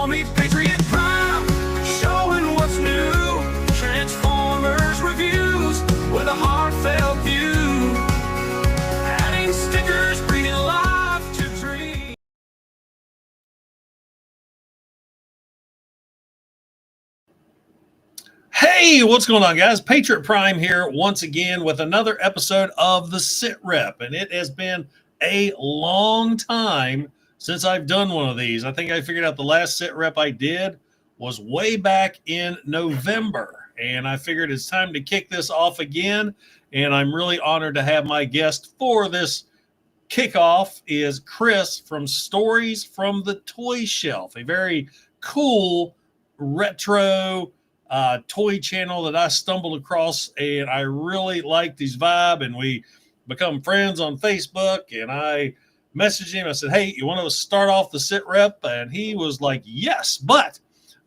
call me Patriot Prime, showing what's new. Transformers reviews with a heartfelt view. Adding stickers, breathing life to dreams. Hey, what's going on, guys? Patriot Prime here once again with another episode of the Sitrep, and it has been a long time since I've done one of these. I think I figured out the last Sitrep I did was way back in November, and I figured it's time to kick this off again, and I'm really honored to have my guest for this kickoff is Chris from Stories from the Toy Shelf, a very cool retro toy channel that I stumbled across, and I really liked his vibe, and we become friends on Facebook, and I messaged him. I said, hey, you want to start off the sit rep? And he was like, yes, but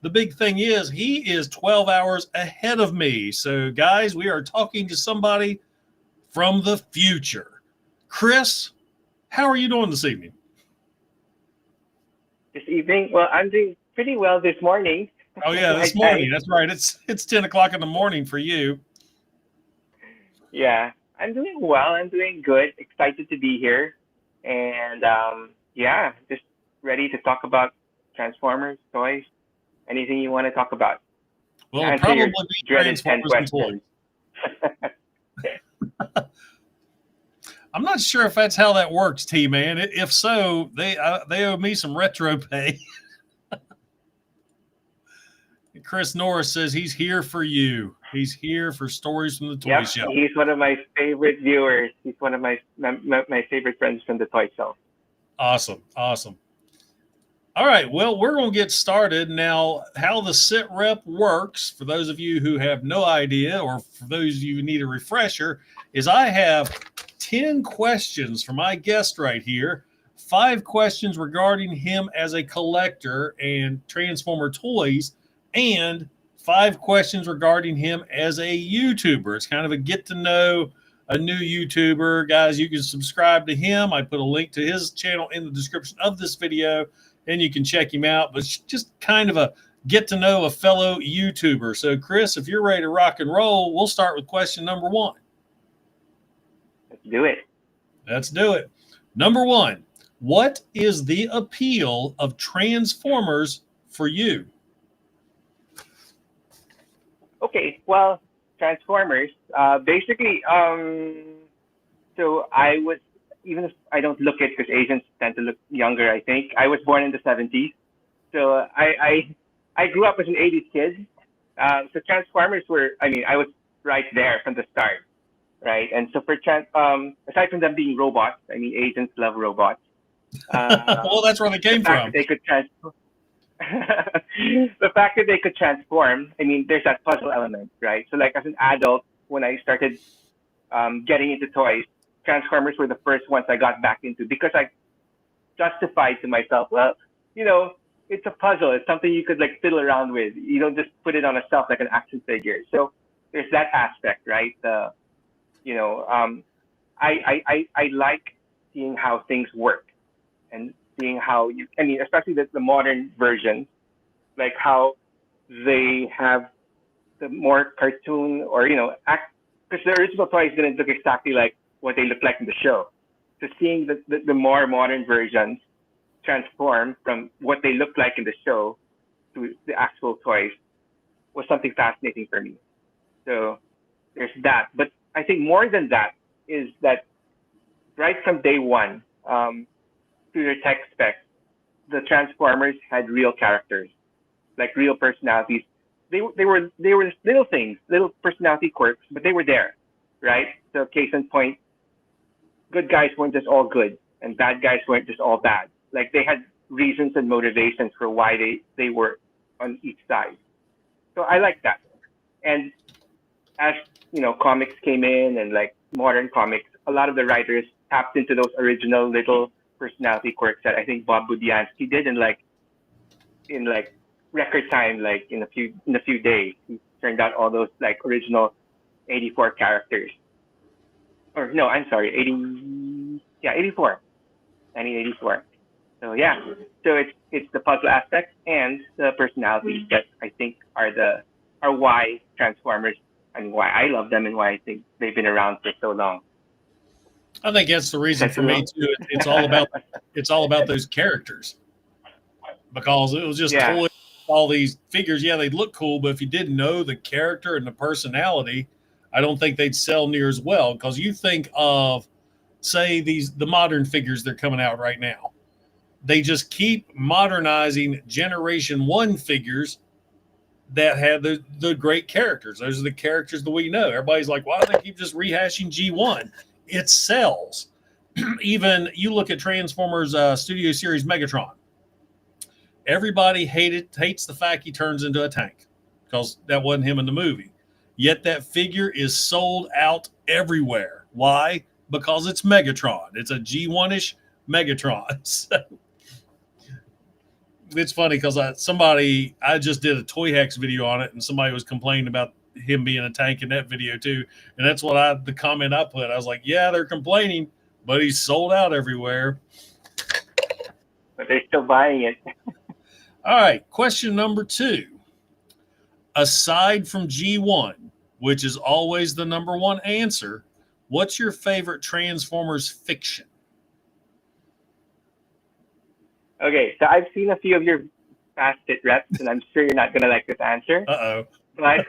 the big thing is he is 12 hours ahead of me. So guys, we are talking to somebody from the future. Chris, how are you doing this evening? This evening? Well, I'm doing pretty well this morning. Oh yeah, this morning. That's right. It's 10 o'clock in the morning for you. Yeah, I'm doing well. I'm doing good. Excited to be here, and yeah, just ready to talk about Transformers, toys, anything you want to talk about. Well, it'll probably be Transformers and toys. I'm not sure if that's how that works, T-Man. If so, they owe me some retro pay. Chris Norris says he's here for you. He's here for Stories from the Toy Shelf. He's one of my favorite viewers. He's one of my favorite friends from the Toy Shelf. Awesome. Awesome. All right. Well, we're going to get started now. How the sit rep works, for those of you who have no idea, or for those of you who need a refresher, is I have 10 questions for my guest right here. 5 questions regarding him as a collector and Transformer toys, and 5 questions regarding him as a YouTuber. It's kind of a get to know a new YouTuber. Guys, you can subscribe to him. I put a link to his channel in the description of this video, and you can check him out. But it's just kind of a get to know a fellow YouTuber. So, Chris, if you're ready to rock and roll, we'll start with question number 1. Let's do it. Let's do it. Number 1, what is the appeal of Transformers for you? Okay, well, Transformers, basically, so I was, even if I don't look it, because Asians tend to look younger, I think. I was born in the 70s. So I grew up as an 80s kid. So Transformers were, I was right there from the start, right? And so for, aside from them being robots, Asians love robots. Well, that's where they came from. They could transform. The fact that they could transform, there's that puzzle element, right? So like as an adult, when I started getting into toys, Transformers were the first ones I got back into, because I justified to myself, well, it's a puzzle. It's something you could like fiddle around with. You don't just put it on a shelf like an action figure. So there's that aspect, right? I like seeing how things work, and seeing how especially the modern versions, like how they have the more cartoon, or, because the original toys didn't look exactly like what they look like in the show. So seeing the more modern versions transform from what they look like in the show to the actual toys was something fascinating for me. So there's that. But I think more than that is that right from day one, through their tech specs, the Transformers had real characters, like real personalities. They were little things, little personality quirks, but they were there, right? So case in point, good guys weren't just all good, and bad guys weren't just all bad. Like they had reasons and motivations for why they were on each side. So I like that. And as comics came in, and like modern comics, a lot of the writers tapped into those original little personality quirks that I think Bob Budiansky did in record time, like in a few days. He turned out all those like original 84 characters. Or no, I'm sorry, 84. 1984. So yeah, so it's the puzzle aspect and the personalities that I think are why Transformers and why I love them and why I think they've been around for so long. I think that's the reason for me too. It's all about those characters, because it was just Yeah. toys, all these figures. Yeah, they look cool, but if you didn't know the character and the personality, I don't think they'd sell near as well. Because you think of, say, the modern figures that are coming out right now, they just keep modernizing Generation 1 figures that had the great characters. Those are the characters that we know. Everybody's like, why do they keep just rehashing G1? It sells. Even you look at Transformers Studio Series Megatron. Everybody hates the fact he turns into a tank, because that wasn't him in the movie. Yet that figure is sold out everywhere. Why? Because it's Megatron. It's a G1-ish Megatron. So, it's funny because I just did a Toyhax video on it, and somebody was complaining about him being a tank in that video too. And that's what the comment I put. I was like, yeah, they're complaining, but he's sold out everywhere. But they're still buying it. All right, question number 2. Aside from G1, which is always the number one answer, what's your favorite Transformers fiction? Okay, so I've seen a few of your past Sitrep, and I'm sure you're not gonna like this answer. Uh-oh. But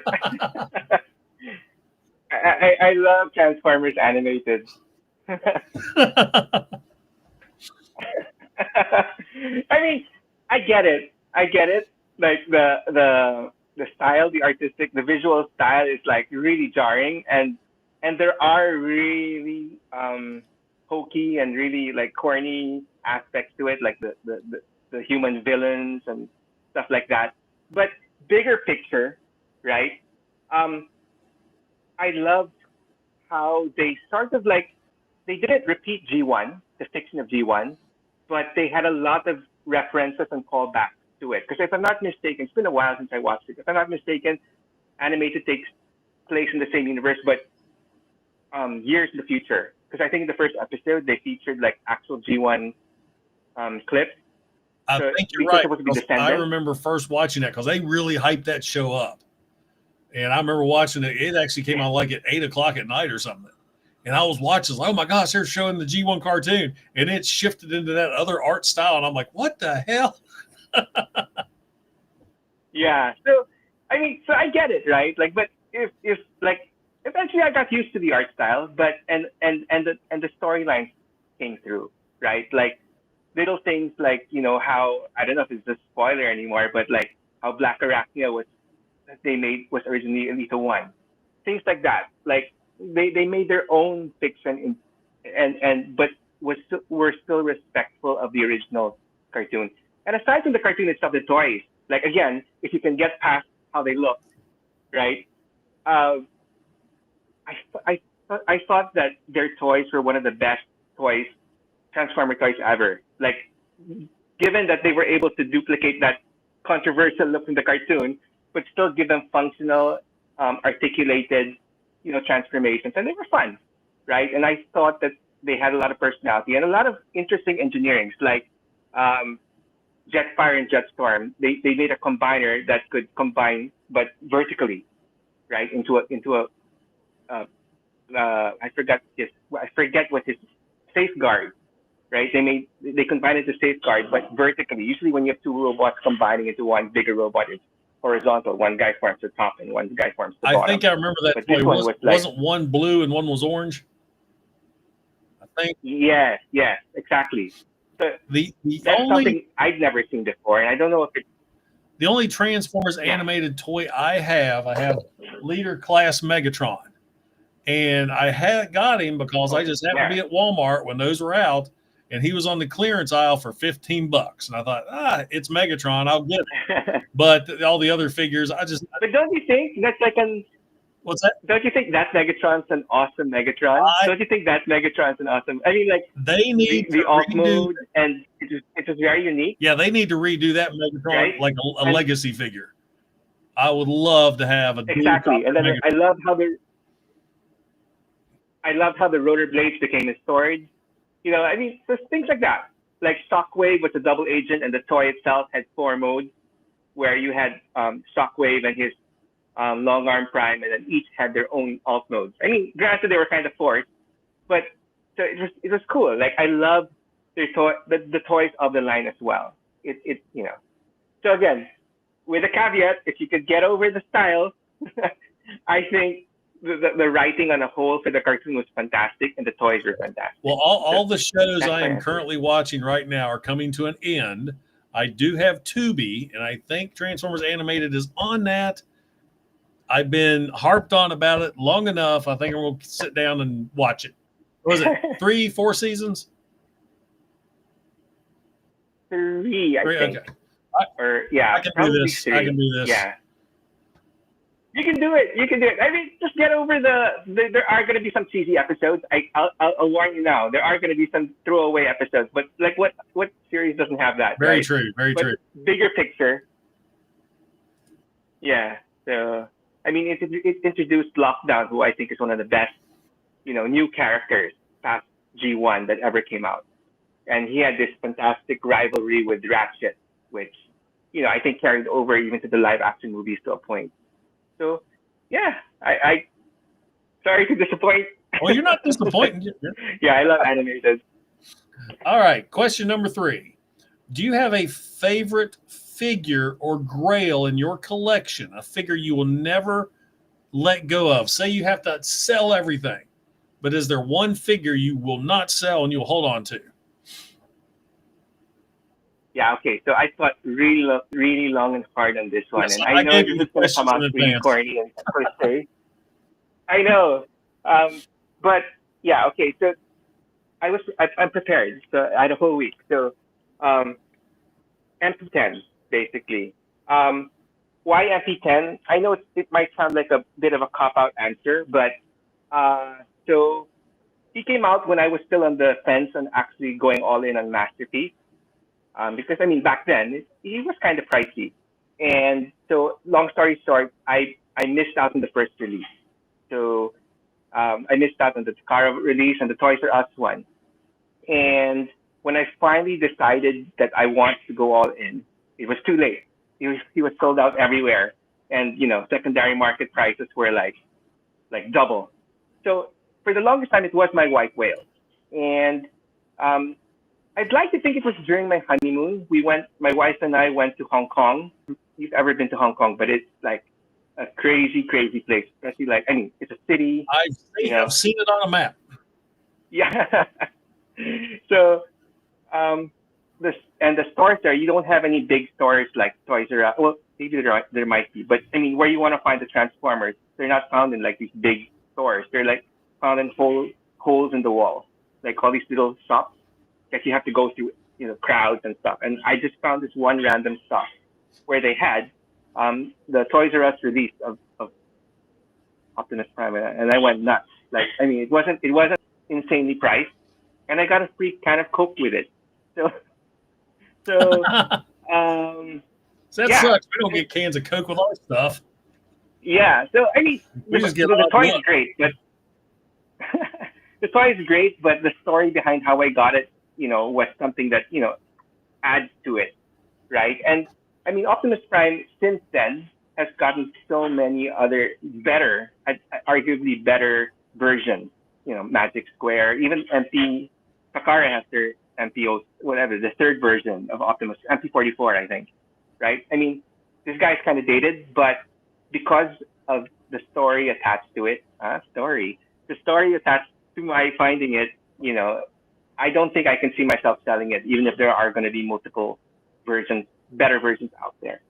I love Transformers animated. I mean, I get it. Like the style, the artistic, the visual style is like really jarring, and there are really hokey and really like corny aspects to it, like the human villains and stuff like that. But bigger picture, right? I loved how they sort of like, they didn't repeat G1, the fiction of G1, but they had a lot of references and callbacks to it. Because if I'm not mistaken, it's been a while since I watched it. If I'm not mistaken, animated takes place in the same universe, but years in the future. Because I think in the first episode they featured like actual G1 clips. I think you're right. I remember first watching that because they really hyped that show up. And I remember watching it. It actually came out like at 8 o'clock at night or something. And I was watching, like, oh my gosh, they're showing the G1 cartoon. And it shifted into that other art style. And I'm like, what the hell? Yeah. So, I mean, so I get it, right? Like, but if like, eventually I got used to the art style, but, and the storyline came through, right? Like, little things like, you know, how, I don't know if it's a spoiler anymore, but like how Black Arachnia was originally Elita 1. Things like that. Like they made their own fiction but were still respectful of the original cartoon. And aside from the cartoon itself, the toys, like again, if you can get past how they look, right? I thought that their toys were one of the best Transformer toys ever. Like, given that they were able to duplicate that controversial look in the cartoon, but still give them functional, articulated, you know, transformations, and they were fun, right? And I thought that they had a lot of personality and a lot of interesting engineerings, like Jetfire and Jetstorm. They made a combiner that could combine, but vertically, right, into a I forget what his safeguard. Right? They combined it to safeguard, but vertically. Usually when you have two robots combining into one bigger robot, it's horizontal. One guy forms the top and one guy forms the bottom. I think I remember that. But wasn't one blue and one was orange? I think. Yes, exactly. So that's something I'd never seen before, and I don't know if it's the only Transformers animated toy I have Leader Class Megatron. And I got him because I just happened to be at Walmart when those were out. And he was on the clearance aisle for $15. And I thought, it's Megatron, I'll get it. But all the other figures, But don't you think that's like what's that? Don't you think that Megatron's an awesome Megatron? Don't you think that Megatron's an awesome? I mean, like they need the alt mode, and it is very unique. Yeah, they need to redo that Megatron like a legacy figure. I would love to have a exactly. And then Megatron. I love how the rotor blades became his swords. You know, I mean, just things like that. like Shockwave was a double agent, and the toy itself had 4 modes, where you had Shockwave and his long arm Prime, and then each had their own alt modes. I mean, granted they were kind of forced, but so it was cool. Like I love the toys of the line as well. It you know. So again, with a caveat, if you could get over the style, I think the writing on a whole for the cartoon was fantastic, and the toys were fantastic. Well, all the shows That's I my am answer. currently watching right now are coming to an end. I do have Tubi, and I think Transformers Animated is on that. I've been harped on about it long enough. I think I'm going to sit down and watch it. What was it 3, 4 seasons? 3, I 3, think. okay. Or yeah, I can do probably this. 3. I can do this. Yeah. You can do it. You can do it. I mean, just get over there are going to be some cheesy episodes. I'll warn you now. There are going to be some throwaway episodes. But like, what series doesn't have that? Very right? true. Very But true. bigger picture. Yeah. So I mean, it introduced Lockdown, who I think is one of the best, new characters past G1 that ever came out, and he had this fantastic rivalry with Ratchet, which, I think carried over even to the live action movies to a point. So, yeah, I sorry to disappoint. Well, you're not disappointed. Yeah, I love animated. All right. Question number 3. Do you have a favorite figure or grail in your collection, a figure you will never let go of? Say you have to sell everything, but is there one figure you will not sell and you'll hold on to? Yeah, okay. So I thought really long and hard on this one, Yes, and I I know gave this you is the going to come questions out in pretty advance. corny and per se. I know, but okay. So I'm prepared. So I had a whole week. So MP10 basically. Why MP10? I know it might sound like a bit of a cop out answer, but so he came out when I was still on the fence on actually going all in on Masterpiece. Because I mean, back then he was kind of pricey, and so long story short, I missed out on the first release. So I missed out on the Takara release and the Toys R Us one. And when I finally decided that I want to go all in, it was too late. He was sold out everywhere, and secondary market prices were like double. So for the longest time, it was my white whale, and I'd like to think it was during my honeymoon. My wife and I went to Hong Kong. If you've ever been to Hong Kong, but it's like a crazy place. Especially it's a city. I've seen it on a map. Yeah. So, the stores there, you don't have any big stores like Toys R Us. Well, maybe there might be, but I mean, where you want to find the Transformers, they're not found in like these big stores. They're like found in holes in the wall, like all these little shops that you have to go through, crowds and stuff. And I just found this one random shop where they had the Toys R Us release of Optimus Prime, and I went nuts. Like, I mean, it wasn't insanely priced, and I got a free can of Coke with it. So So that yeah. sucks. We don't get cans of Coke with our stuff. Yeah. So I mean, We just get the toy milk. is great, but the toy is great, but the story behind how I got it, was something that adds to it, right? And I mean, Optimus Prime since then has gotten so many other better, arguably better versions. Magic Square, even MP Takara has their MPO, whatever, the third version of Optimus, MP44, I think, right? I mean, this guy's kind of dated, but because of the story attached to it, the story attached to my finding it, I don't think I can see myself selling it, even if there are going to be multiple versions, better versions out there.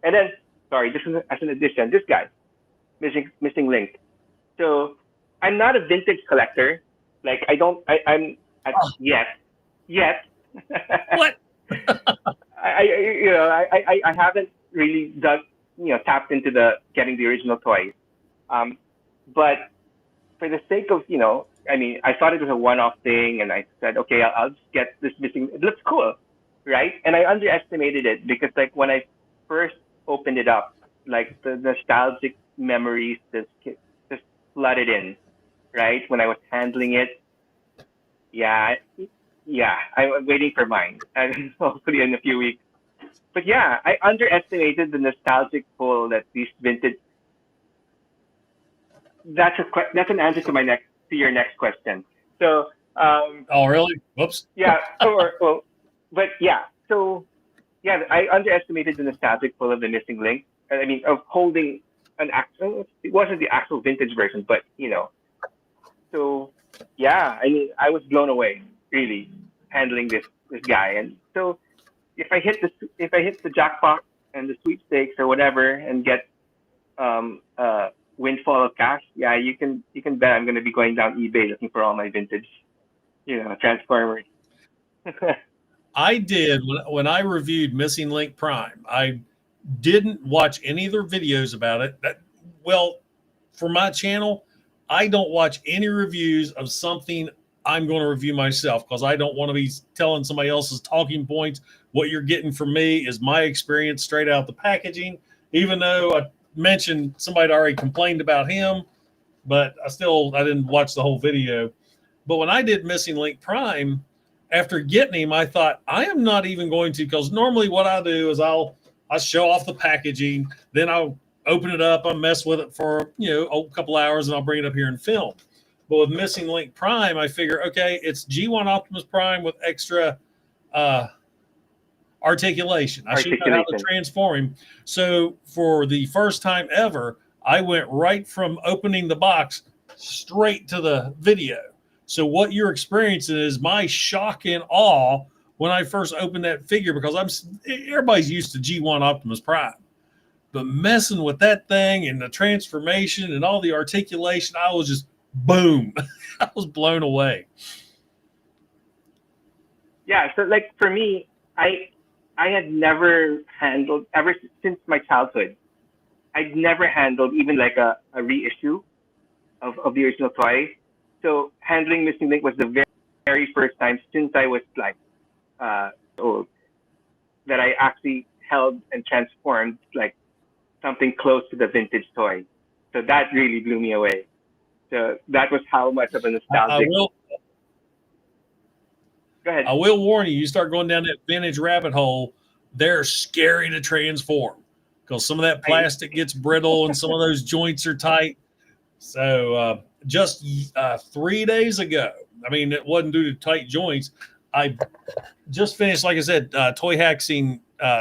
And then, sorry, this is as an addition, this guy, missing link. So I'm not a vintage collector. Like I'm yet. What? I haven't really tapped into getting the original toys. But for the sake of, I mean, I thought it was a one-off thing, and I said, okay, I'll just get this missing. It looks cool, right? And I underestimated it because, like, when I first opened it up, like the nostalgic memories just flooded in, right? When I was handling it, yeah, yeah, I'm waiting for mine, and hopefully in a few weeks. But yeah, I underestimated the nostalgic pull that these vintage. That's an answer to your next question. So Oh, really? Whoops. yeah, well, but yeah, so yeah, I underestimated the nostalgic pull of the missing link. I mean, of holding an actual. It wasn't the actual vintage version, but so yeah, I mean, I was blown away really handling this guy. And so if I hit the jackpot and the sweepstakes or whatever and get windfall of cash, yeah, you can bet I'm gonna be going down eBay looking for all my vintage, Transformers. I did when I reviewed Missing Link Prime. I didn't watch any of their videos about it. Well, for my channel, I don't watch any reviews of something I'm going to review myself because I don't want to be telling somebody else's talking points. What you're getting from me is my experience straight out the packaging, even though I mentioned somebody already complained about him, but I didn't watch the whole video. But when I did Missing Link Prime, after getting him, I thought I am not even going to, because normally what I do is I'll show off the packaging, then I'll open it up, I'll mess with it for a couple hours, and I'll bring it up here and film. But with Missing Link Prime, I figure, okay, it's G1 Optimus Prime with extra articulation. I should know how to transform him. So for the first time ever, I went right from opening the box straight to the video. So what you're experiencing is my shock and awe when I first opened that figure, because everybody's used to G1 Optimus Prime. But messing with that thing and the transformation and all the articulation, I was just boom. I was blown away. Yeah, so like for me, I had never handled, ever since my childhood, I'd never handled even like a reissue of the original toy. So handling Missing Link was the very, very first time since I was like old that I actually held and transformed like something close to the vintage toy. So that really blew me away. So that was how much of a nostalgic. Go ahead. I will warn you, you start going down that vintage rabbit hole, they're scary to transform because some of that plastic gets brittle and some of those joints are tight. So just 3 days ago, I mean, it wasn't due to tight joints. I just finished, like I said, Toyhaxing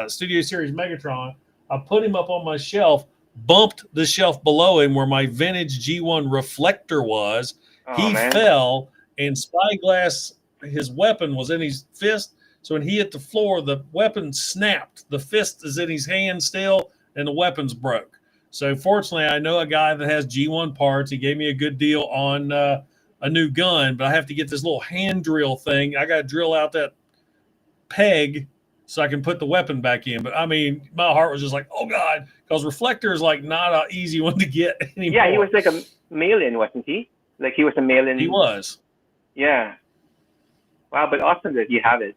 Studio Series Megatron. I put him up on my shelf, bumped the shelf below him where my vintage G1 reflector was. He fell, and Spyglass, his weapon, was in his fist. So when he hit the floor, the weapon snapped. The fist is in his hand still, and the weapon's broke. So fortunately, I know a guy that has G1 parts. He gave me a good deal on a new gun, but I have to get this little hand drill thing. I got to drill out that peg so I can put the weapon back in. But I mean, my heart was just like, oh God, because reflector is like not an easy one to get anymore. Yeah, he was like a mail-in, wasn't he? Like he was a mail-in. He was. Yeah. Wow, but awesome that you have it.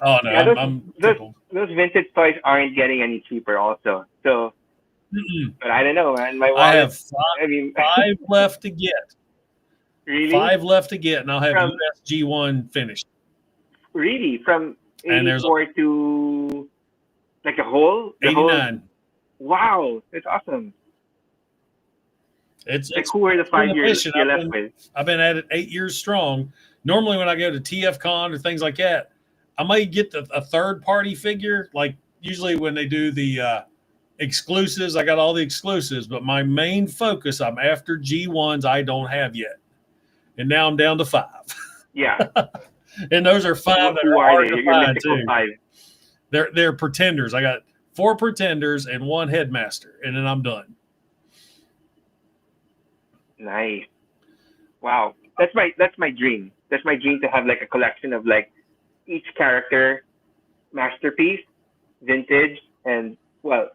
Oh no, yeah, those vintage toys aren't getting any cheaper also. So, but I don't know, man. My wallet, I have five left to get. Really? 5 left to get, and I'll have US G1 finished. Really? From 84 to like the whole? 89. Wow, that's awesome. It's who are the 5 years you're left with? I've been at it 8 years strong. Normally when I go to TFCon or things like that, I might get a third-party figure. Like usually when they do the exclusives, I got all the exclusives. But my main focus, I'm after G1s I don't have yet. And now I'm down to 5. Yeah. And those are 5 that are hard to find too. 5. They're pretenders. I got 4 pretenders and 1 headmaster, and then I'm done. Nice. Wow. That's my dream. That's my dream, to have like a collection of like each character masterpiece, vintage, and well,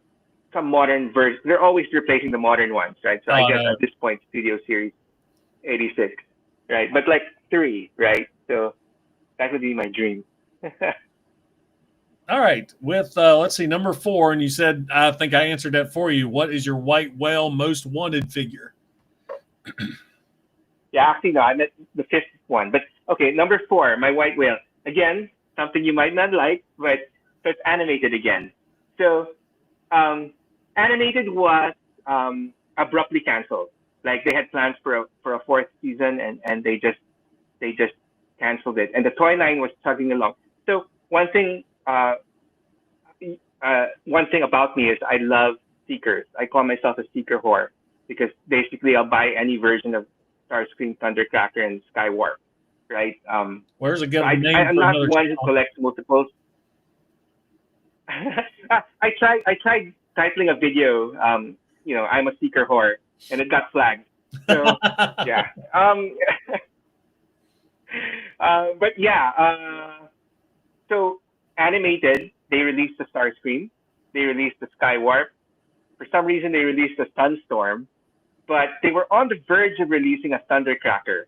some modern version. They're always replacing the modern ones, right? So I guess at this point, Studio Series 86, right? But like 3, right? So that would be my dream. All right. With let's see, number 4, and you said, I think I answered that for you. What is your white whale most wanted figure? Yeah, actually no. I meant the one. But okay, number 4, my white whale. Again, something you might not like, but so it's animated again. So animated was abruptly canceled. Like they had plans for a 4th season, and they just canceled it. And the toy line was chugging along. So one thing about me is I love seekers. I call myself a seeker whore because basically I'll buy any version of Starscream, Thundercracker, and Skywarp, right? Where's a good So name I'm for not another one who channel? collects multiples. I tried titling a video, I'm a seeker whore, and it got flagged. So yeah. But yeah. So animated, they released the Starscream, they released the Skywarp. For some reason, they released a Sunstorm, but they were on the verge of releasing a Thundercracker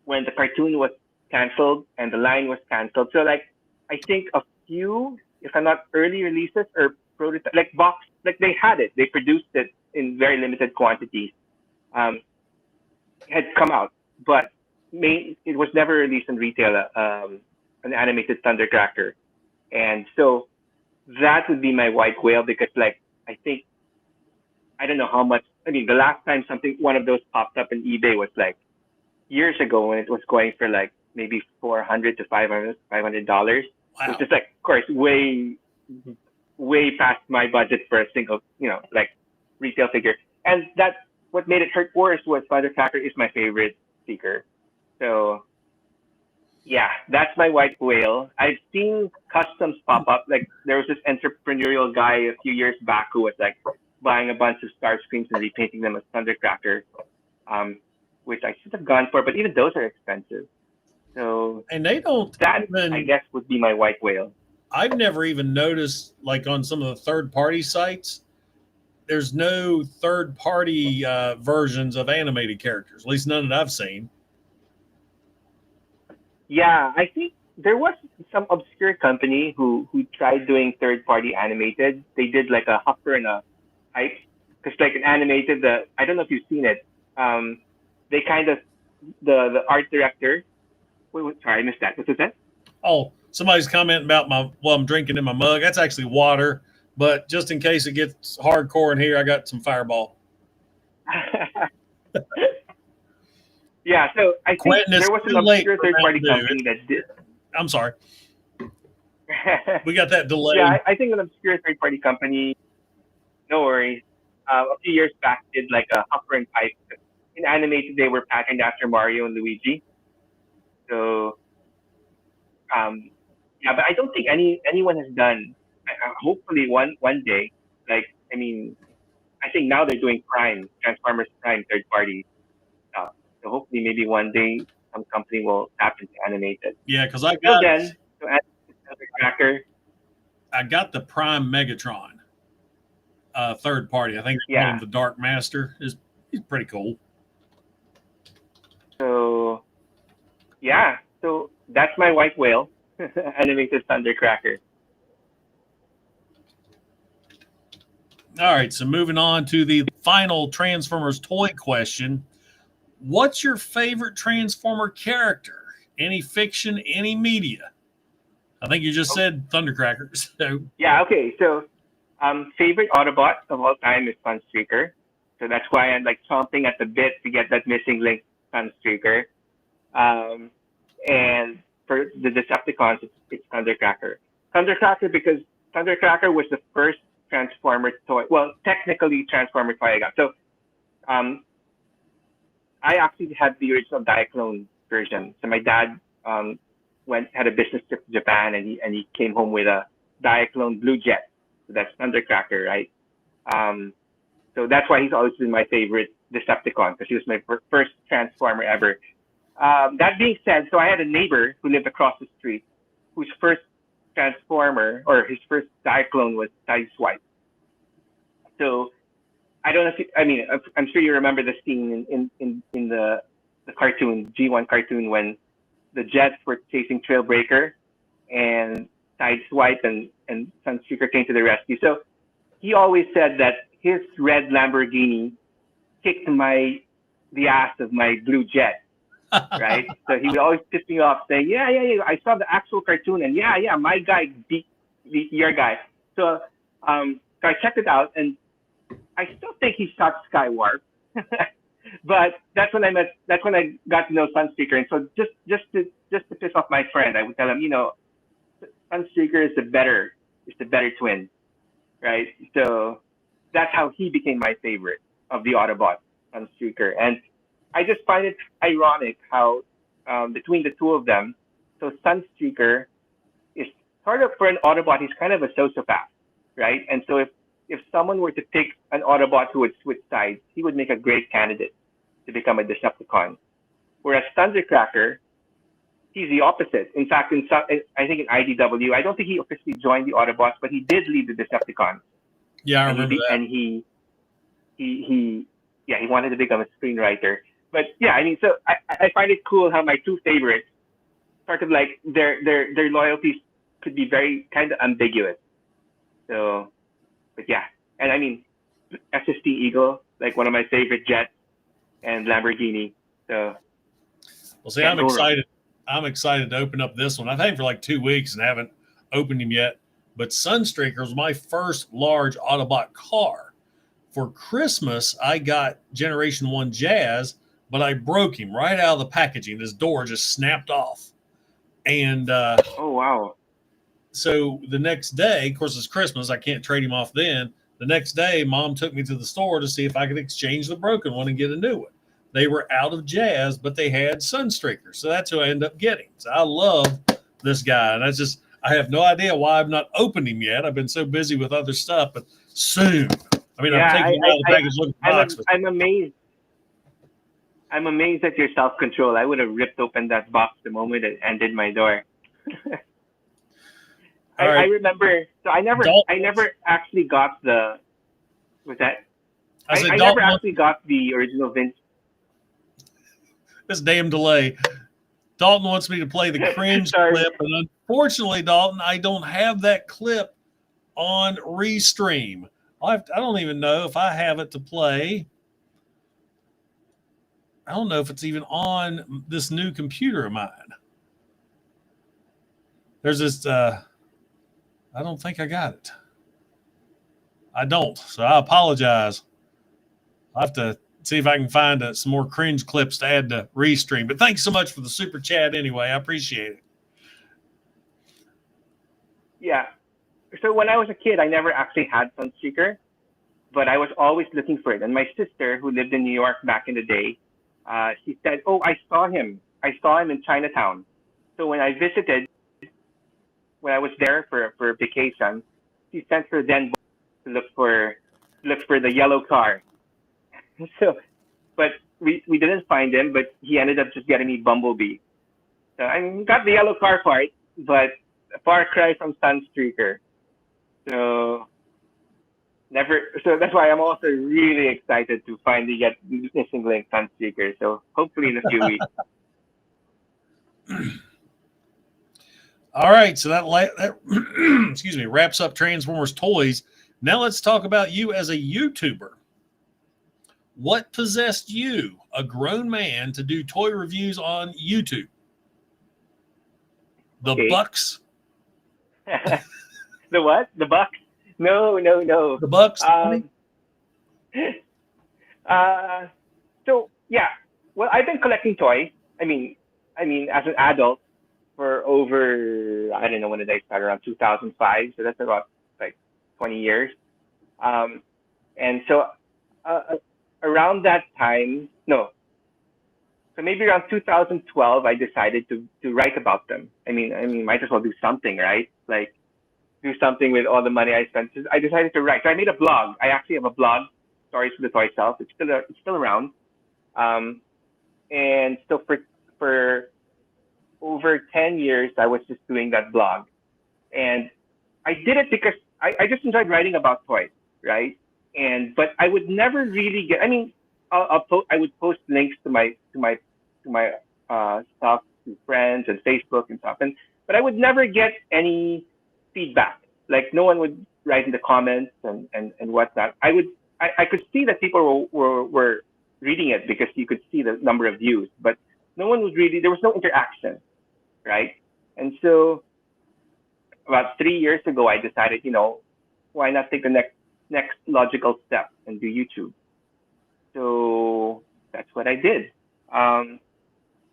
when the cartoon was canceled and the line was canceled. So like, I think a few, if I'm not early releases or prototype, like they had it, they produced it in very limited quantities, had come out, but it was never released in retail. An animated Thundercracker, and so that would be my white whale because like I think I don't know how much. I mean, the last time one of those popped up in eBay was like years ago when it was going for like maybe $400 to $500. Wow. Which is like, of course, way past my budget for a single, like retail figure. And that's what made it hurt worse was Thundercracker is my favorite seeker. So yeah, that's my white whale. I've seen customs pop up. Like there was this entrepreneurial guy a few years back who was like buying a bunch of Starscreams and repainting them as Thundercracker, which I should have gone for, but even those are expensive. So And they don't that even, I guess would be my white whale. I've never even noticed, like on some of the third-party sites, there's no third-party versions of animated characters, at least none that I've seen. Yeah, I think there was some obscure company who tried doing third-party animated. They did like a hopper and a pipe, because like an animated, I don't know if you've seen it. They kind of the art director. Wait, sorry, I missed that. What was that? Oh, somebody's commenting about I'm drinking in my mug. That's actually water, but just in case it gets hardcore in here, I got some Fireball. Yeah, so I think Quentin, there was an obscure third-party company that did. I'm sorry. We got that delay. Yeah, I think an obscure third-party company, no worries, a few years back did like a hopper and pipe. In animated, they were patterned after Mario and Luigi. So, yeah, but I don't think anyone has done. Hopefully, one day. Like, I mean, I think now they're doing Transformers Prime third-party stuff. So hopefully, maybe one day some company will tap into animated. Yeah, because I Till got then, so Tracker. I got the Prime Megatron third party. I think Yeah. the Dark Master he's pretty cool. So, yeah. So that's my white whale, animated Thundercracker. All right, so moving on to the final Transformers toy question. What's your favorite Transformer character? Any fiction, any media? I think you just said Thundercracker. So Yeah, okay. So favorite Autobot of all time is Sunstreaker. So that's why I'm like chomping at the bit to get that missing link Sunstreaker. And for the Decepticons, it's Thundercracker. Thundercracker because Thundercracker was the first Transformer toy. Well, technically Transformer toy I got. So I actually had the original Diaclone version. So my dad had a business trip to Japan, and he came home with a Diaclone Blue Jet. So that's Thundercracker, right? So that's why he's always been my favorite Decepticon, because he was my first Transformer ever. That being said, so I had a neighbor who lived across the street, whose first Transformer or his first Diaclone was Sideswipe. So I don't know I'm sure you remember the scene in the cartoon, G1 cartoon, when the Jets were chasing Trailbreaker and Sideswipe and Sunstreaker came to the rescue. So he always said that his red Lamborghini kicked the ass of my blue Jet. right? So he would always piss me off saying, yeah, I saw the actual cartoon, and yeah, my guy beat your guy. So so I checked it out, and I still think he shot Skywarp. But that's when I got to know Sunstreaker, and so just to piss off my friend, I would tell him, Sunstreaker is the better twin, right? So that's how he became my favorite of the Autobots, Sunstreaker. And I just find it ironic how between the two of them, so Sunstreaker is sort of, for an Autobot, he's kind of a sociopath, right? And so if someone were to pick an Autobot who would switch sides, he would make a great candidate to become a Decepticon. Whereas Thundercracker, he's the opposite. In fact, I think in IDW, I don't think he officially joined the Autobots, but he did lead the Decepticons. Yeah, I remember that. And he wanted to become a screenwriter. But yeah, I mean, so I find it cool how my two favorites, sort of like their loyalties could be very kind of ambiguous. So, but yeah, and I mean, SST Eagle, like one of my favorite jets, and Lamborghini. So, well, see, I'm excited. I'm excited to open up this one. I've had him for like 2 weeks and haven't opened him yet. But Sunstreaker was my first large Autobot car. For Christmas, I got Generation 1 Jazz, but I broke him right out of the packaging. His door just snapped off. And oh, wow. So the next day, of course, it's Christmas. I can't trade him off then. The next day, Mom took me to the store to see if I could exchange the broken one and get a new one. They were out of Jazz, but they had Sunstreaker. So that's who I ended up getting. So I love this guy. And I have no idea why I've not opened him yet. I've been so busy with other stuff, but soon. I mean, I'm taking him out of the package, looking at the box. I'm amazed. I'm amazed at your self-control. I would have ripped open that box the moment it ended my door. I remember. So I never actually got the. Was that? I never actually got the original Vince. This damn delay. Dalton wants me to play the cringe clip, and unfortunately, Dalton, I don't have that clip on Restream. I don't even know if I have it to play. I don't know if it's even on this new computer of mine. There's this. I don't think I got it. I don't, so I apologize. I'll have to see if I can find some more cringe clips to add to Restream. But thanks so much for the super chat anyway. I appreciate it. Yeah. So when I was a kid, I never actually had Sunstreaker, but I was always looking for it. And my sister, who lived in New York back in the day, she said, "Oh, I saw him. I saw him in Chinatown." So when I visited, when I was there for vacation, she sent her then to look for the yellow car. So, but we didn't find him, but he ended up just getting me Bumblebee. So I mean, got the yellow car part, but a far cry from Sunstreaker. So that's why I'm also really excited to finally get Missing Link Sunstreaker. So hopefully in a few weeks. All right, so that excuse me, wraps up Transformers Toys. Now let's talk about you as a YouTuber. What possessed you, a grown man, to do toy reviews on YouTube? The Bucks? The what? The Bucks? No. The Bucks? So yeah. Well, I've been collecting toys. I mean, as an adult for over, I don't know, when did I start? Around 2005. So that's about like 20 years. And so around that time, so maybe around 2012, I decided to write about them. I mean, might as well do something, right? Like, do something with all the money I spent. So I decided to write. So I made a blog. I actually have a blog, Stories for the Toy Shelf. It's still around. And so for over 10 years, I was just doing that blog. And I did it because I just enjoyed writing about toys, right? But I would never really get. I mean, I would post links to my stuff to friends and Facebook and stuff, but I would never get any feedback. Like no one would write in the comments and whatnot. I could see that people were reading it because you could see the number of views, but no one was really, there was no interaction, right? And so about 3 years ago, I decided, why not take the next logical step and do YouTube? So that's what I did. And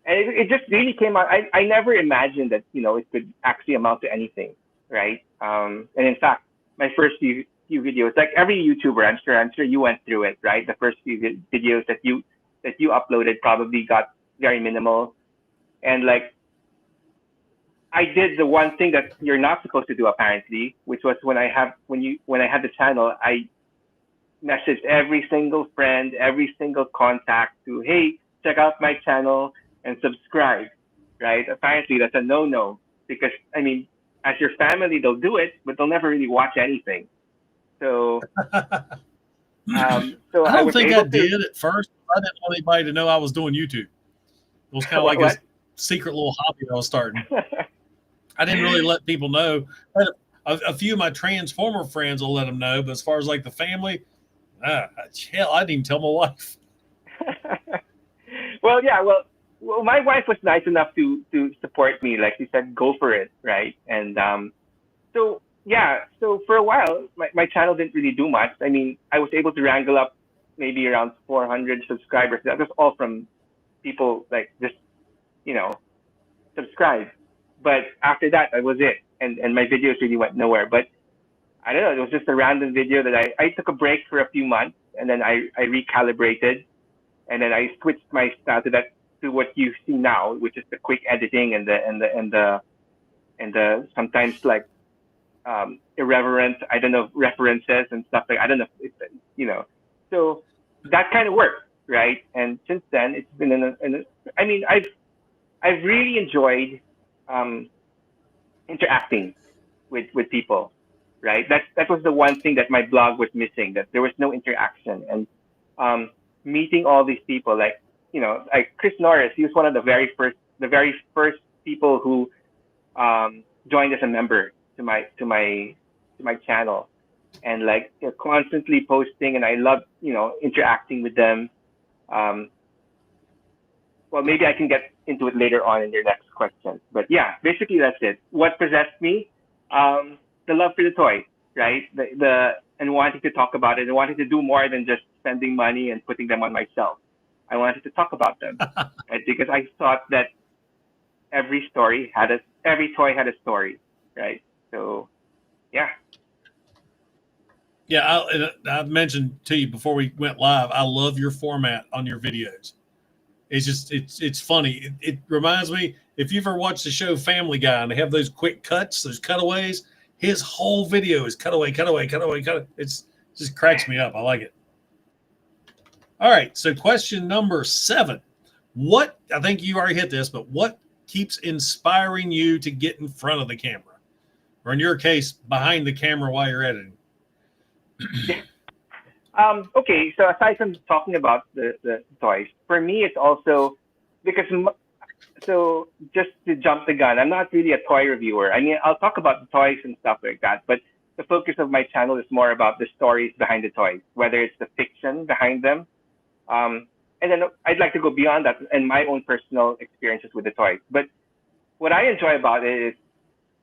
it just really came out. I never imagined that, it could actually amount to anything, right? And in fact, my first few videos, like every YouTuber, I'm sure you went through it, right? The first few videos that you uploaded probably got very minimal. And like, I did the one thing that you're not supposed to do apparently, which was when I had the channel, I messaged every single friend, every single contact to, hey, check out my channel and subscribe, right? Apparently that's a no-no because, I mean, as your family, they'll do it, but they'll never really watch anything. So, so I I don't was think able I did at first. I didn't want anybody to know I was doing YouTube. It was kind of like What? a secret little hobby I was starting. I didn't really let people know. A few of my Transformer friends will let them know, but as far as like the family, hell, I didn't even tell my wife. Well, yeah, well, my wife was nice enough to support me. Like she said, go for it, right? And so yeah, so for a while, my channel didn't really do much. I mean, I was able to wrangle up maybe around 400 subscribers. That was all from people like just, subscribe. But after that, that was it. And my videos really went nowhere. But I don't know, it was just a random video that I took a break for a few months and then I recalibrated and then I switched my style to what you see now, which is the quick editing and the sometimes like irreverent, I don't know, references and stuff like, I don't know, so that kind of worked, right? And since then, it's been I mean, I've really enjoyed interacting with people, right? That was the one thing that my blog was missing, that there was no interaction. And meeting all these people, like, like Chris Norris, he was one of the very first people who joined as a member to my channel, and like they're constantly posting, and I love interacting with them. Well, maybe I can get into it later on in your next question, but yeah, basically that's it. What possessed me? The love for the toys, right? And wanting to talk about it, and wanting to do more than just spending money and putting them on my shelf. I wanted to talk about them, right? Because I thought that every toy had a story, right? So, yeah. Yeah, I mentioned to you before we went live, I love your format on your videos. It's just, it's funny. It reminds me, if you've ever watched the show Family Guy and they have those quick cuts, those cutaways, his whole video is cutaway. It just cracks me up. I like it. All right, so question number 7. What, I think you already hit this, but what keeps inspiring you to get in front of the camera? Or in your case, behind the camera while you're editing? Okay, so aside from talking about the toys, for me it's also because, so just to jump the gun, I'm not really a toy reviewer. I mean, I'll talk about the toys and stuff like that, but the focus of my channel is more about the stories behind the toys, whether it's the fiction behind them. And then I'd like to go beyond that and my own personal experiences with the toys. But what I enjoy about it is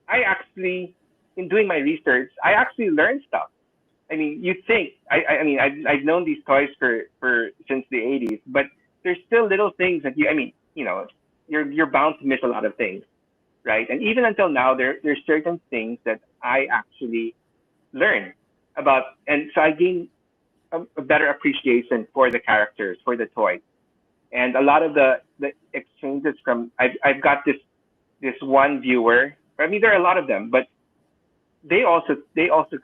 I actually, in doing my research, I actually learn stuff. I mean, you think, I've known these toys for since the 80s, but there's still little things that you're bound to miss a lot of things, right? And even until now, there's certain things that I actually learn about, and so I gain a better appreciation for the characters, for the toys, and a lot of the exchanges from I've got this one viewer. I mean, there are a lot of them, but they also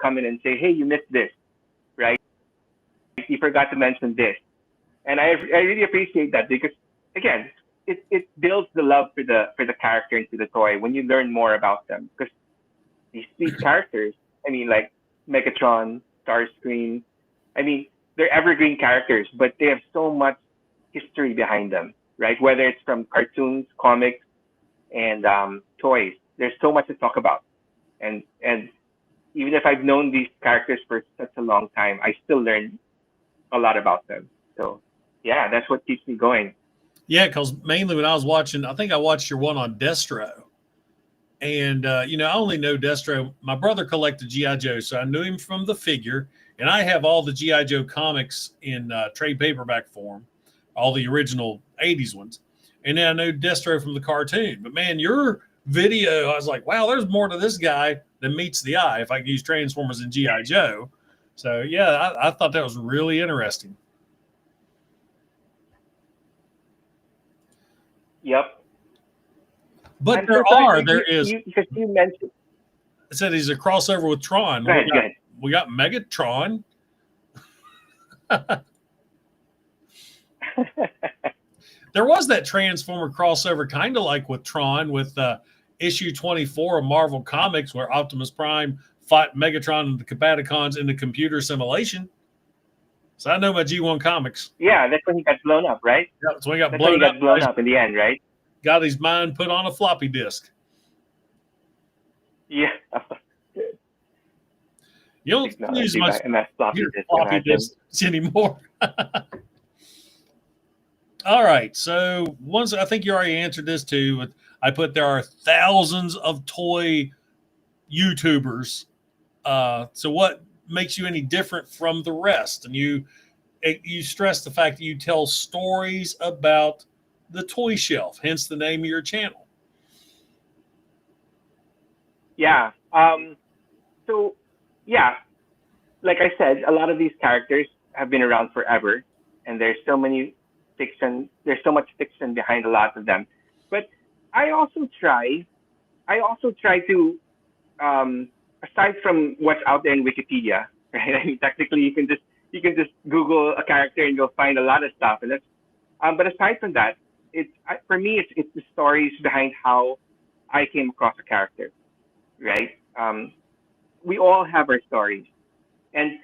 come in and say, hey, you missed this, right? You forgot to mention this. And I really appreciate that because, again, it builds the love for the character into the toy when you learn more about them. Because these characters, I mean, like Megatron, Starscream, I mean, they're evergreen characters, but they have so much history behind them, right? Whether it's from cartoons, comics, and toys, there's so much to talk about. And even if I've known these characters for such a long time, I still learn a lot about them. So yeah, that's what keeps me going. Yeah, because mainly when I was watching, I think I watched your one on Destro. And, I only know Destro. My brother collected G.I. Joe, so I knew him from the figure. And I have all the G.I. Joe comics in trade paperback form, all the original 80s ones. And then I know Destro from the cartoon. But, man, your video, I was like, wow, there's more to this guy than meets the eye if I can use Transformers and G.I. Joe. So, yeah, I thought that was really interesting. Yep. But I'm so sorry. there is. Because you mentioned. I said he's a crossover with Tron. Go ahead. We got Megatron. There was that Transformer crossover, kind of like with Tron, with issue 24 of Marvel Comics, where Optimus Prime fought Megatron and the Combaticons in the computer simulation. So I know my G1 comics. Yeah, that's when he got blown up, right? Yeah, that's when he got blown up in the end, right? Got his mind put on a floppy disk. Yeah. You don't use much floppy disks anymore. All right. So once I think you already answered this too. I put there are thousands of toy YouTubers. So what makes you any different from the rest? And you stress the fact that you tell stories about the toy shelf, hence the name of your channel. Yeah. So, yeah, like I said, a lot of these characters have been around forever, and there's so much fiction behind a lot of them. But I also try to, aside from what's out there in Wikipedia, right? I mean, technically, you can just Google a character and you'll find a lot of stuff. And that's, but aside from that, for me, it's the stories behind how I came across a character, right? We all have our stories, and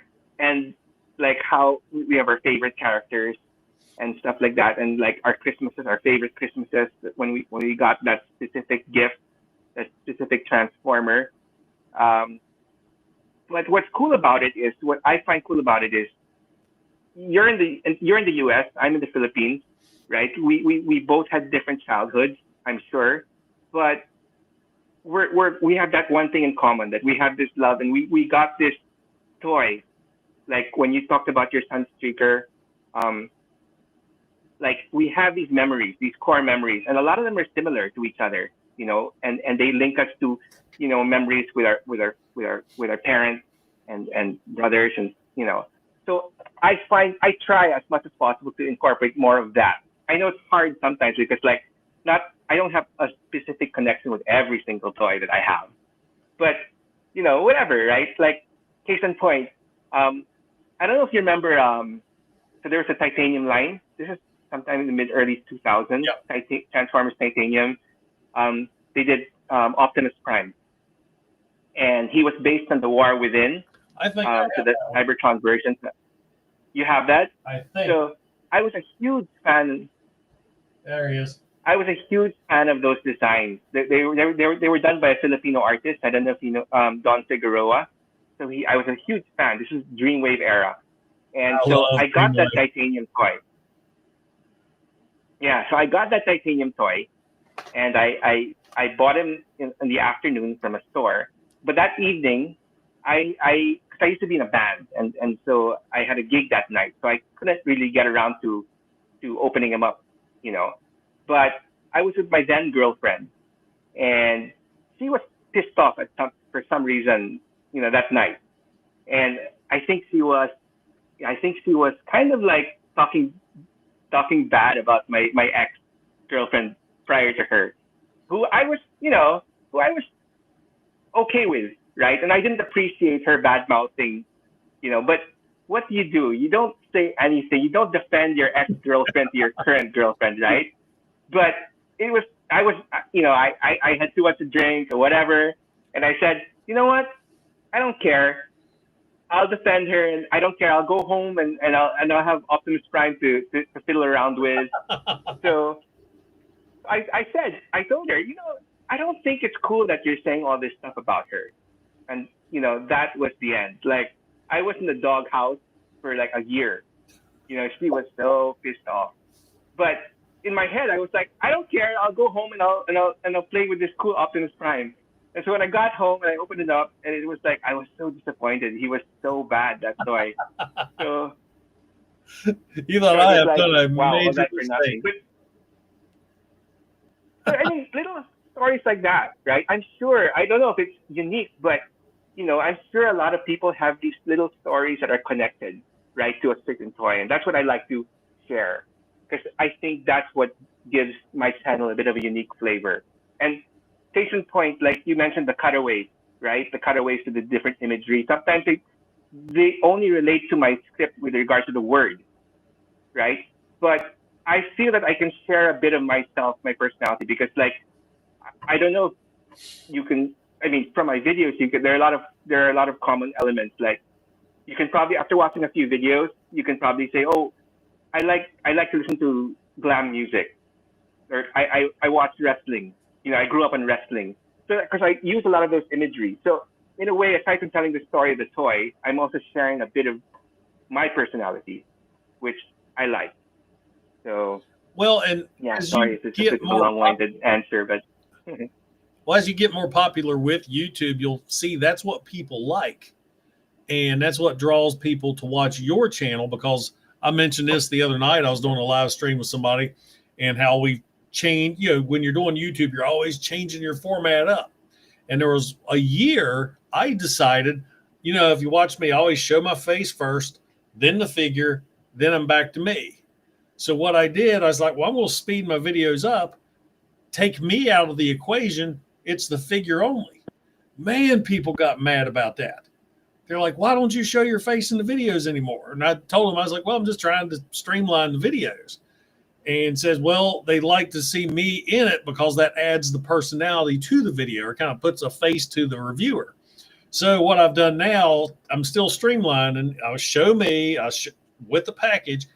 like how we have our favorite characters and stuff like that, and like our favorite Christmases when we got that specific gift, that specific Transformer. But what's cool about it is, what I find cool about it is, you're in the U.S., I'm in the Philippines, right? We both had different childhoods, I'm sure, but we have that one thing in common, that we have this love, and we got this toy. Like when you talked about your Sunstreaker, like we have these memories, these core memories, and a lot of them are similar to each other, and they link us to, memories with our parents and brothers, and So I try as much as possible to incorporate more of that. I know it's hard sometimes because I don't have a specific connection with every single toy that I have, but whatever, right? Like case in point, I don't know if you remember, so there was a titanium line. This is sometime in the mid-early 2000s. Yeah. Transformers Titanium. They did Optimus Prime, and he was based on the War Within. I think so the Cybertron version. You have that? I think. So I was a huge fan. There he is. I was a huge fan of those designs. They were done by a Filipino artist. I don't know if you know Don Figueroa. So I was a huge fan. This is Dreamwave era, and I got that titanium toy. Yeah, so I got that titanium toy, and I bought him in the afternoon from a store. But that evening, I used to be in a band, and so I had a gig that night, so I couldn't really get around to opening him up, But I was with my then girlfriend, and she was pissed off for some reason, that night. And I think she was kind of like talking bad about my ex-girlfriend prior to her, who I was okay with, right? And I didn't appreciate her bad mouthing, but what do? You don't say anything. You don't defend your ex-girlfriend to your current girlfriend, right? But I had too much to drink or whatever. And I said, you know what? I don't care. I'll defend her, and I don't care. I'll go home and I'll have Optimus Prime to fiddle around with. So I told her, I don't think it's cool that you're saying all this stuff about her. And, that was the end. Like, I was in the doghouse for like a year. She was so pissed off. But in my head, I was like, I don't care. I'll go home and I'll play with this cool Optimus Prime. And so when I got home and I opened it up, and it was like, I was so disappointed. He was so bad, that toy. So You thought I have done a wow, all major that for nothing. mistake. But I mean, little stories like that, right? I'm sure, I don't know if it's unique, but I'm sure a lot of people have these little stories that are connected, right, to a certain toy. And that's what I like to share, because I think that's what gives my channel a bit of a unique flavor. And case in point, like you mentioned, the cutaways, right? The cutaways to the different imagery. Sometimes they only relate to my script with regards to the word, right? But I feel that I can share a bit of myself, my personality, because like, I don't know if you can, I mean, from my videos, there are a lot of common elements. Like, you can probably, after watching a few videos, you can probably say, oh, I like to listen to glam music, or I watch wrestling. I grew up on wrestling, so because I use a lot of those imagery. So in a way, aside from telling the story of the toy, I'm also sharing a bit of my personality, which I like. So Well, and yeah, sorry, it's a long-winded answer, but well, as you get more popular with YouTube, you'll see that's what people like. And that's what draws people to watch your channel, because I mentioned this the other night. I was doing a live stream with somebody, and how we change, when you're doing YouTube, you're always changing your format up. And there was a year I decided, if you watch me, I always show my face first, then the figure, then I'm back to me. So what I did, I was like, well, I'm going to speed my videos up, take me out of the equation. It's the figure only. Man, people got mad about that. They're like, why don't you show your face in the videos anymore? And I told them, I was like, well, I'm just trying to streamline the videos. And says, well, they like to see me in it because that adds the personality to the video, or kind of puts a face to the reviewer. So what I've done now, I'm still streamlining. I'll show me with the package.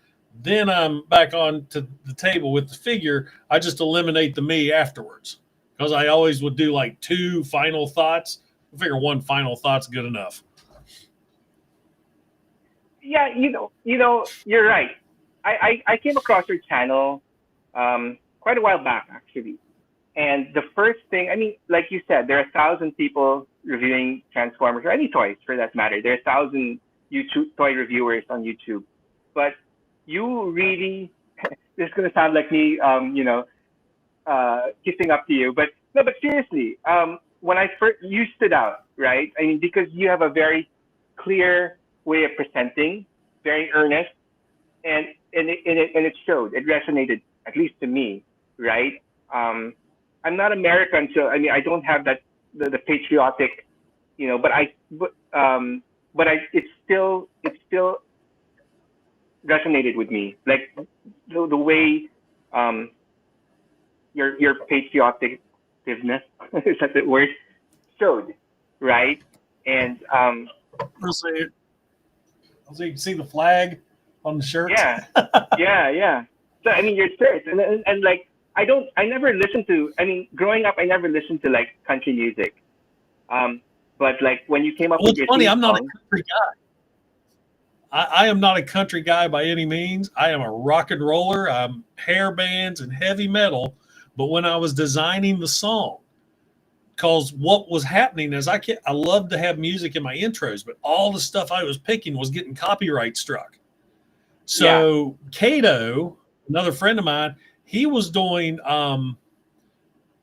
Then I'm back on to the table with the figure. I just eliminate the me afterwards, because I always would do like 2 final thoughts. I figure 1 final thought's good enough. Yeah, you're right. I came across your channel quite a while back, actually. And the first thing, I mean, like you said, there are 1,000 people reviewing Transformers, or any toys for that matter. There are 1,000 YouTube toy reviewers on YouTube. But you really, this is going to sound like me, kissing up to you. But no, but seriously, when you stood out, right? I mean, because you have a very clear way of presenting, very earnest, and it showed. It resonated, at least to me, right? I'm not American, so I mean, I don't have that the patriotic, but it still resonated with me, like the way your patrioticness is that the word, showed, right? And We'll see it. So you can see the flag on the shirt. Yeah. So I mean, your shirts, and like, I never listened to. I mean, growing up, I never listened to like country music. But like when you came up with your funny, theme I'm not song, a country guy. I am not a country guy by any means. I am a rock and roller. I'm hair bands and heavy metal. But when I was designing the song, because what was happening is I love to have music in my intros, but all the stuff I was picking was getting copyright struck. So Cato, another friend of mine, he was doing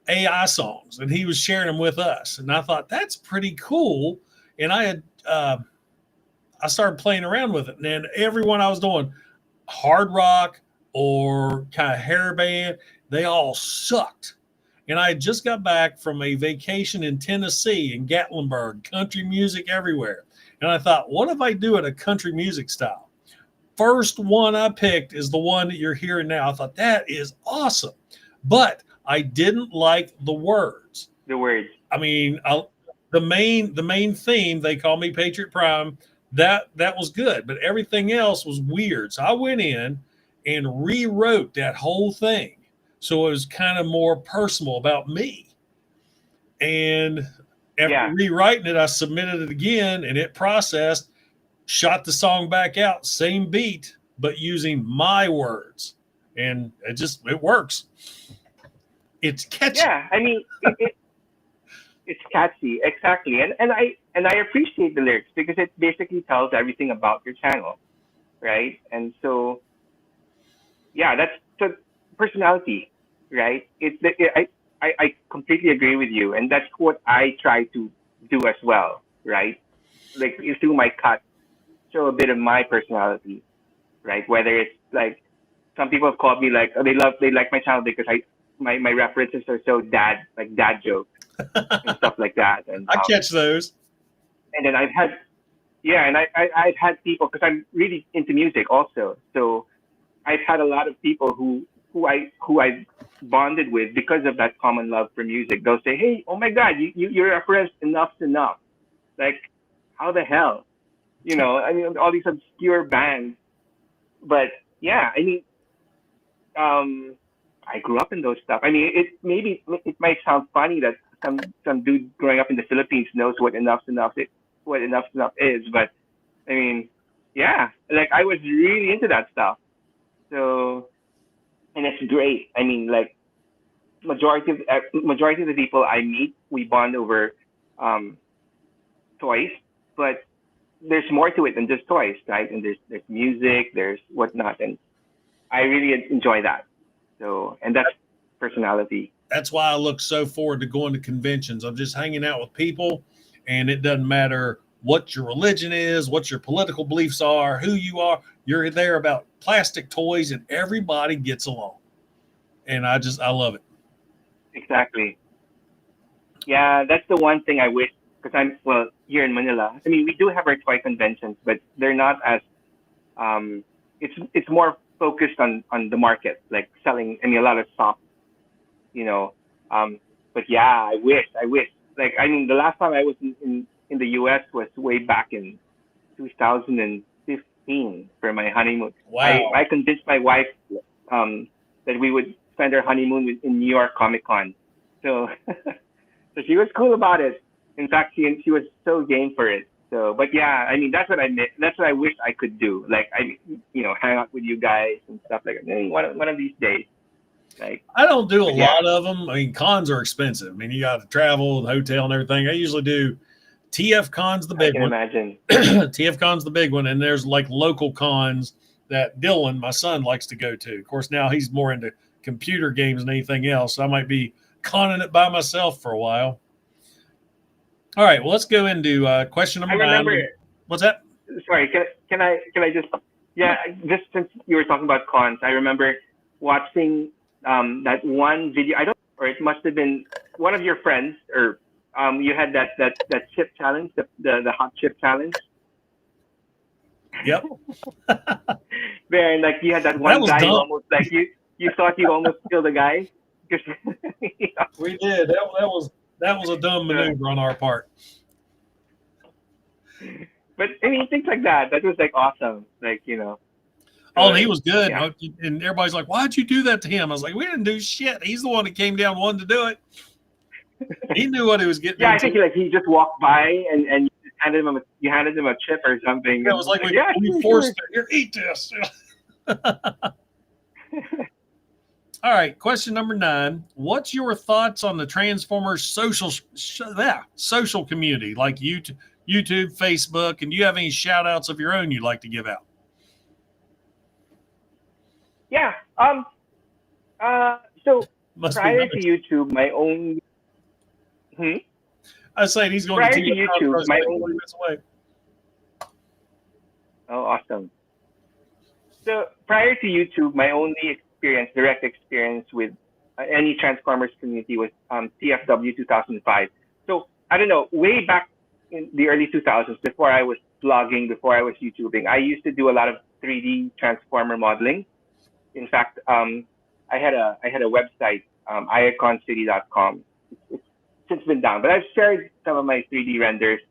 AI songs, and he was sharing them with us. And I thought, that's pretty cool. And I started playing around with it. And then everyone I was doing, hard rock or kind of hair band, they all sucked. And I had just got back from a vacation in Tennessee, in Gatlinburg, country music everywhere. And I thought, what if I do it a country music style? First one I picked is the one that you're hearing now. I thought, that is awesome. But I didn't like the words. The words. I mean, the main theme, they call me Patriot Prime, that was good. But everything else was weird. So I went in and rewrote that whole thing, so it was kind of more personal about me. And after rewriting it, I submitted it again, and it processed, shot the song back out, same beat, but using my words. and it works. It's catchy. Yeah, I mean, it's catchy, exactly, and I appreciate the lyrics because it basically tells everything about your channel, right? And so, yeah, that's the personality, right? I completely agree with you, and that's what I try to do as well, right? Like through my cut, show a bit of my personality, right? Whether it's like some people have called me like they like my channel because my references are so dad jokes and stuff like that, I catch those. and then I've had I've had people because I'm really into music also, so I've had a lot of people who I bonded with because of that common love for music. They'll say, "Hey, oh my God, you referenced Enough's Enough." Like, how the hell? I mean, all these obscure bands. But yeah, I mean, I grew up in those stuff. I mean, it might sound funny that some dude growing up in the Philippines knows what Enough's Enough is, but I mean, yeah, like I was really into that stuff. So, and it's great. I mean, like majority of the people I meet, we bond over um, toys, but there's more to it than just toys, right? And there's music, there's whatnot, and I really enjoy that. So, and that's personality. That's why I look so forward to going to conventions. I'm just hanging out with people, and it doesn't matter what your religion is, what your political beliefs are, who you are. You're there about plastic toys, and everybody gets along. And I love it. Exactly. Yeah, that's the one thing I wish because here in Manila. I mean, we do have our toy conventions, but they're not as it's more focused on the market, like selling. I mean, a lot of soft, you know. But yeah, I wish. Like, I mean, the last time I was in the U.S. was way back in 2015 for my honeymoon. Wow. I convinced my wife that we would spend our honeymoon in New York Comic Con. So so she was cool about it. In fact, she was so game for it. So, but yeah, I mean, that's what I miss. That's what I wish I could do. Like, hang out with you guys and stuff like that. Maybe one of these days. Like, I don't do a yeah. lot of them. I mean, cons are expensive. I mean, you got to travel, the hotel, and everything. I usually do TF Con's the I big can one. imagine. TF Con's the big one, and there's like local cons that Dylan, my son, likes to go to. Of course, now he's more into computer games than anything else. So I might be conning it by myself for a while. All right, well, let's go into question number 9. What's that? Sorry, can I just just since you were talking about cons, I remember watching that one video. I don't, or it must have been one of your friends, or you had that chip challenge, the hot chip challenge. Yep. There, and like you had that one guy who dumb. almost like you thought you almost killed the guy. We did. That was a dumb maneuver on our part. But I mean, things like that. That was like awesome. Like, Oh, and he was good. Yeah. And everybody's like, "Why'd you do that to him?" I was like, "We didn't do shit. He's the one that came down wanting to do it. He knew what he was getting." Yeah, into. I think he just walked by and you handed him a chip or something. Yeah, it was like we forced it. Here, eat this. All right, question number 9. What's your thoughts on the Transformers social community, like YouTube, Facebook, and do you have any shout outs of your own you'd like to give out? Yeah. So Must prior be to YouTube, my own. I was saying he's going Prior to to YouTube, my own. away. Oh, awesome. So prior to YouTube, my only direct experience with any Transformers community was TFW 2005. So I don't know, way back in the early 2000s, before I was blogging, before I was YouTubing, I used to do a lot of 3D Transformer modeling. In fact, I had a website, iaconcity.com. It's since been down, but I've shared some of my 3D renders.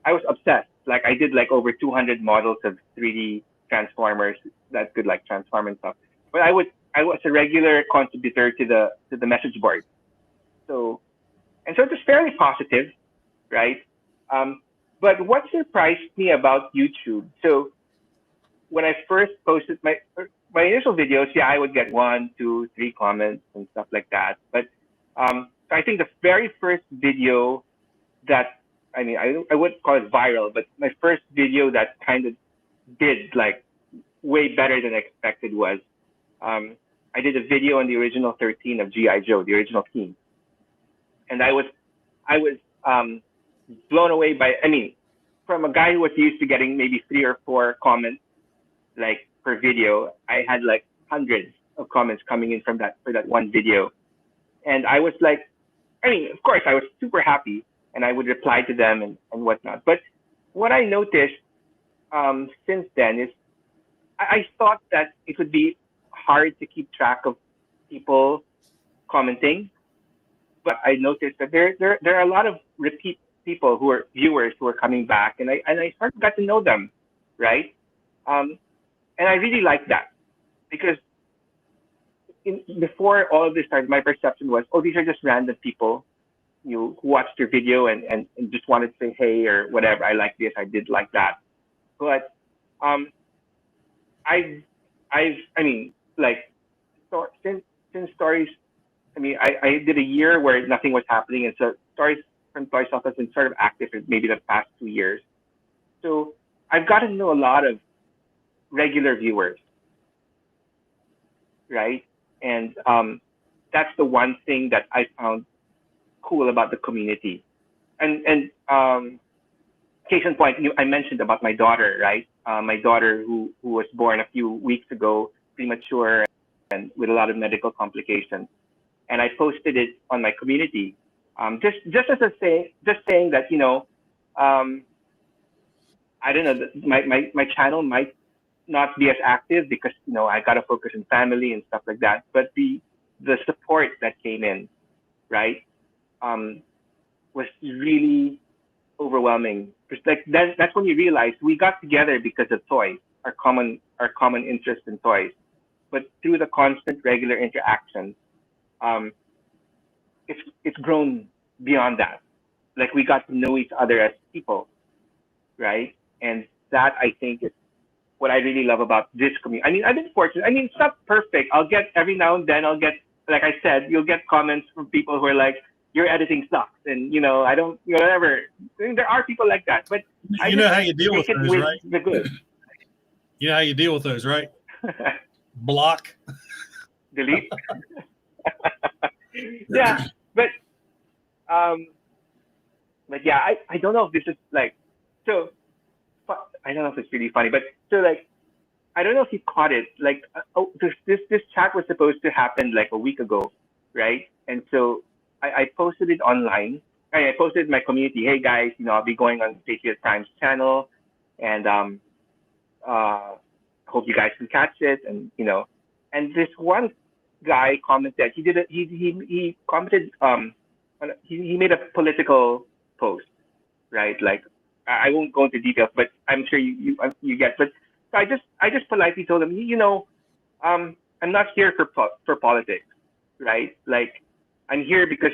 I was obsessed. Like I did like over 200 models of 3D Transformers that could like transform and stuff. But I was a regular contributor to the message board. So it was fairly positive, right? But what surprised me about YouTube, so when I first posted my initial videos, yeah, I would get 1, 2, 3 comments and stuff like that. But so I think the very first video that, I mean, I wouldn't call it viral, but my first video that kind of did like way better than expected was I did a video on the original 13 of GI Joe, the original team, and I was blown away by. I mean, from a guy who was used to getting maybe 3 or 4 comments like per video, I had like hundreds of comments coming in from that for that one video, and I was like, I mean, of course, I was super happy, and I would reply to them and whatnot. But what I noticed since then is I thought that it would be hard to keep track of people commenting, but I noticed that there are a lot of repeat people who are viewers who are coming back, and I sort of got to know them, right? And I really like that because before all of this started, my perception was, oh, these are just random people, who watched your video and just wanted to say hey or whatever. I like this, I did like that, but I mean, like, so since stories, I mean, I did a year where nothing was happening, and so stories from Toy Stuff has been sort of active for maybe the past 2 years. So I've gotten to know a lot of regular viewers, right? And that's the one thing that I found cool about the community. And case in point, I mentioned about my daughter, right? My daughter who was born a few weeks ago, premature and with a lot of medical complications. And I posted it on my community, just as just saying that, I don't know, my channel might not be as active because, I got to focus on family and stuff like that. But the support that came in, right, was really overwhelming. Just like that's when you realize we got together because of toys, our common interest in toys. But through the constant, regular interaction, it's grown beyond that. Like we got to know each other as people, right? And that I think is what I really love about this community. I mean, I've been fortunate. I mean, it's not perfect. I'll get every now and then. Like I said, you'll get comments from people who are like, your editing sucks, and I don't, whatever. I mean, there are people like that, but you know how you deal with those, right? The good. You know how you deal with those, right? Block. Delete. Yeah, but yeah, I don't know if this is like, so I don't know if it's really funny, but so like, I don't know if you caught it. Like, this chat was supposed to happen like a week ago, right? And so I posted it online. I posted it in my community. Hey guys, I'll be going on Patriot Prime's channel, and hope you guys can catch it. And and this one guy commented. He commented. He made a political post, right? Like, I won't go into details, but I'm sure you get. But so I just politely told him, I'm not here for politics, right? Like, I'm here because,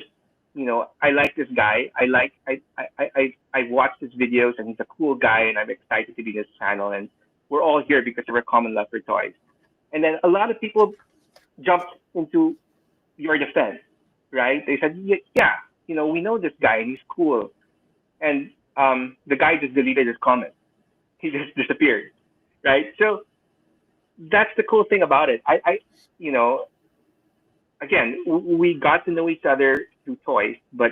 I like this guy. I watched his videos, and he's a cool guy, and I'm excited to be in his channel. And we're all here because of our common love for toys. And then a lot of people jumped into your defense, right? They said, yeah, we know this guy, and he's cool. And the guy just deleted his comment. He just disappeared, right? So that's the cool thing about it. Again, we got to know each other through toys, but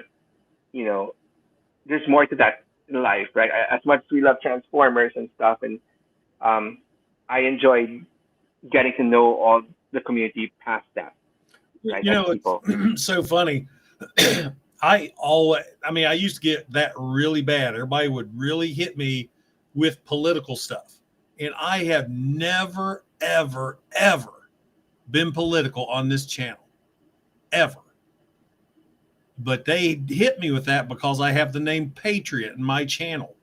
there's more to that in life, right? As much as we love Transformers and stuff, and I enjoyed getting to know all the community past that. Right? It's so funny. I used to get that really bad. Everybody would really hit me with political stuff, and I have never, ever, ever been political on this channel. Ever. But they hit me with that because I have the name Patriot in my channel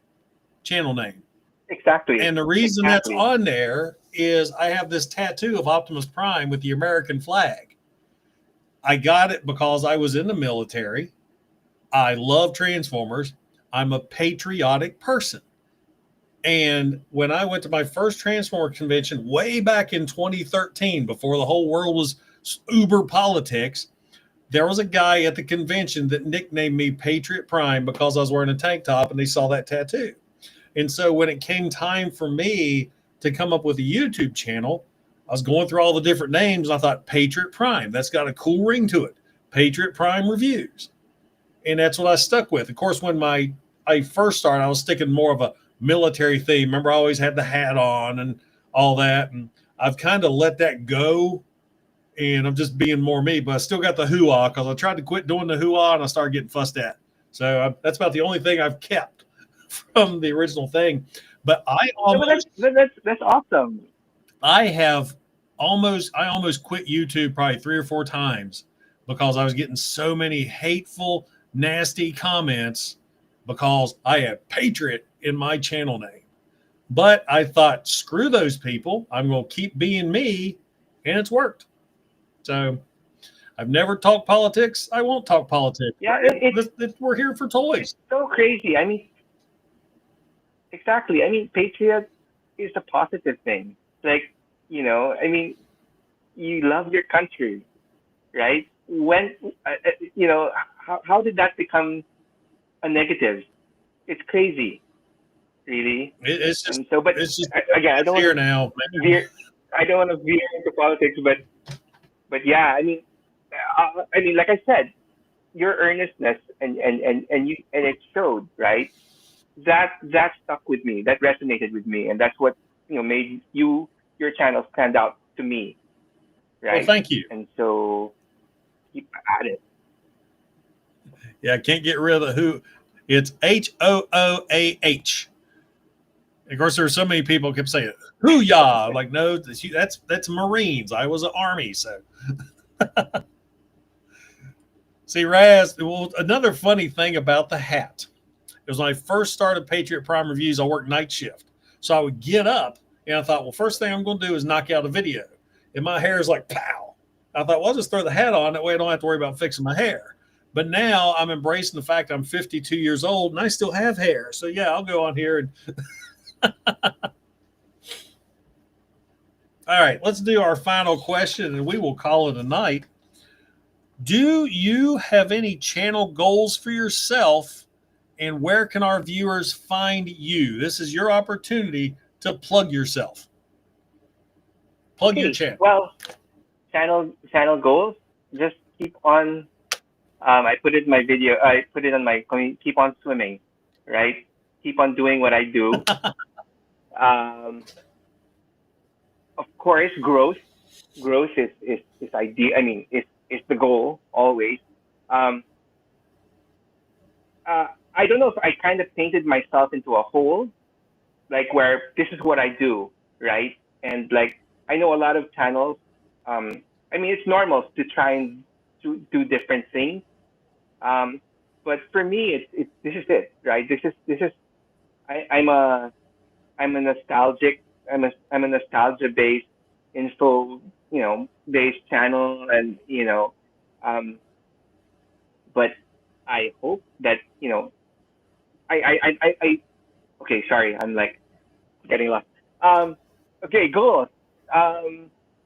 name. Exactly. And the reason that's on there is I have this tattoo of Optimus Prime with the American flag. I got it because I was in the military. I love Transformers. I'm a patriotic person. And when I went to my first Transformer convention way back in 2013, before the whole world was uber politics, there was a guy at the convention that nicknamed me Patriot Prime because I was wearing a tank top and they saw that tattoo. And so when it came time for me to come up with a YouTube channel, I was going through all the different names. And I thought Patriot Prime, that's got a cool ring to it. Patriot Prime Reviews. And that's what I stuck with. Of course, when I first started, I was sticking more of a military theme. Remember, I always had the hat on and all that. And I've kind of let that go. And I'm just being more me, but I still got the hoo-ah because I tried to quit doing the hoo-ah and I started getting fussed at. So that's about the only thing I've kept from the original thing. But I almost that's awesome. I almost quit YouTube probably 3 or 4 times because I was getting so many hateful, nasty comments because I had Patriot in my channel name. But I thought, screw those people. I'm going to keep being me, and it's worked. So I've never talked politics. I won't talk politics. Yeah, we're here for toys. It's so crazy. I mean, exactly. I mean, Patriot is a positive thing. Like, I mean, you love your country, right? When, how did that become a negative? It's crazy, really. It's just, and so, but it's just again, I don't here want now. to veer. I don't want to veer into politics, but yeah, I mean, like I said, your earnestness and it showed, right? That stuck with me. That resonated with me, and that's what made your channel stand out to me, right? Well, thank you. And so keep at it. Yeah, I can't get rid of the who. It's HOOAH. Of course, there are so many people kept saying "hoo-yah." Like, no, that's Marines. I was an Army, so. See, Raz. Well, another funny thing about the hat. It was when I first started Patriot Prime Reviews. I worked night shift, so I would get up and I thought, well, first thing I'm going to do is knock out a video, and my hair is like pow. I thought, well, I'll just throw the hat on. That way I don't have to worry about fixing my hair. But now I'm embracing the fact I'm 52 years old and I still have hair. So yeah, I'll go on here and all right, let's do our final question and we will call it a night. Do you have any channel goals for yourself, and where can our viewers find you? This is your opportunity to plug yourself. Plug your channel. Well, channel goals, just keep on. I put it in my video. I put it on my. Keep on swimming, right? Keep on doing what I do. Of course, growth. Growth is idea. I mean, it's the goal always. I don't know if I kind of painted myself into a hole, like where this is what I do, right? And like I know a lot of channels. I mean, it's normal to try and do different things. But for me, this is it, right? This is. I'm a nostalgia based info, based channel, and but I hope that I okay, sorry, I'm like getting lost. Okay, goals.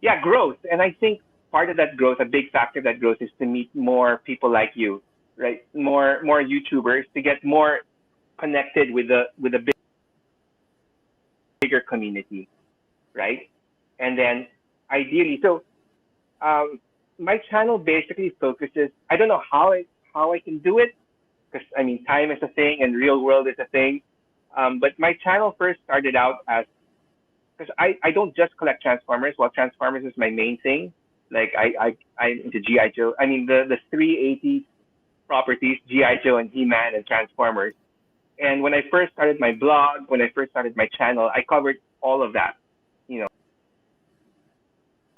Yeah, growth, and I think part of that growth, a big factor of that growth, is to meet more people like you, right? More YouTubers, to get more connected with a bigger community, right? And then ideally, so my channel basically focuses. I don't know how I can do it, because I mean, time is a thing and real world is a thing. But my channel first started out as, because I don't just collect Transformers. Well, Transformers is my main thing. Like I'm into G.I. Joe. I mean the 380 properties, G.I. Joe and He-Man and Transformers. And when I first started my blog, when I first started my channel, I covered all of that,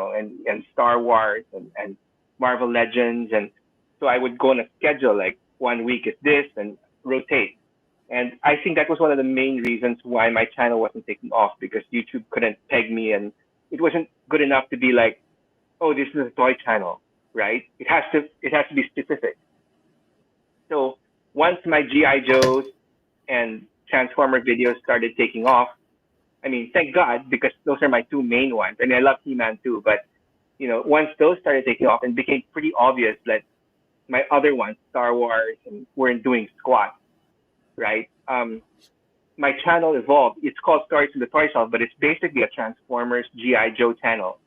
and Star Wars and Marvel Legends. And so I would go on a schedule, like 1 week is this and rotate. And I think that was one of the main reasons why my channel wasn't taking off, because YouTube couldn't peg me, and it wasn't good enough to be like, oh, this is a toy channel, right? It has to be specific. So once my G.I. Joes and Transformer videos started taking off, I mean, thank God, because those are my two main ones. I mean, I love He-Man too, but once those started taking off, and became pretty obvious that my other ones, Star Wars, and weren't doing squat, right? My channel evolved. It's called Stories from the Toy Shelf, but it's basically a Transformers G.I. Joe channel,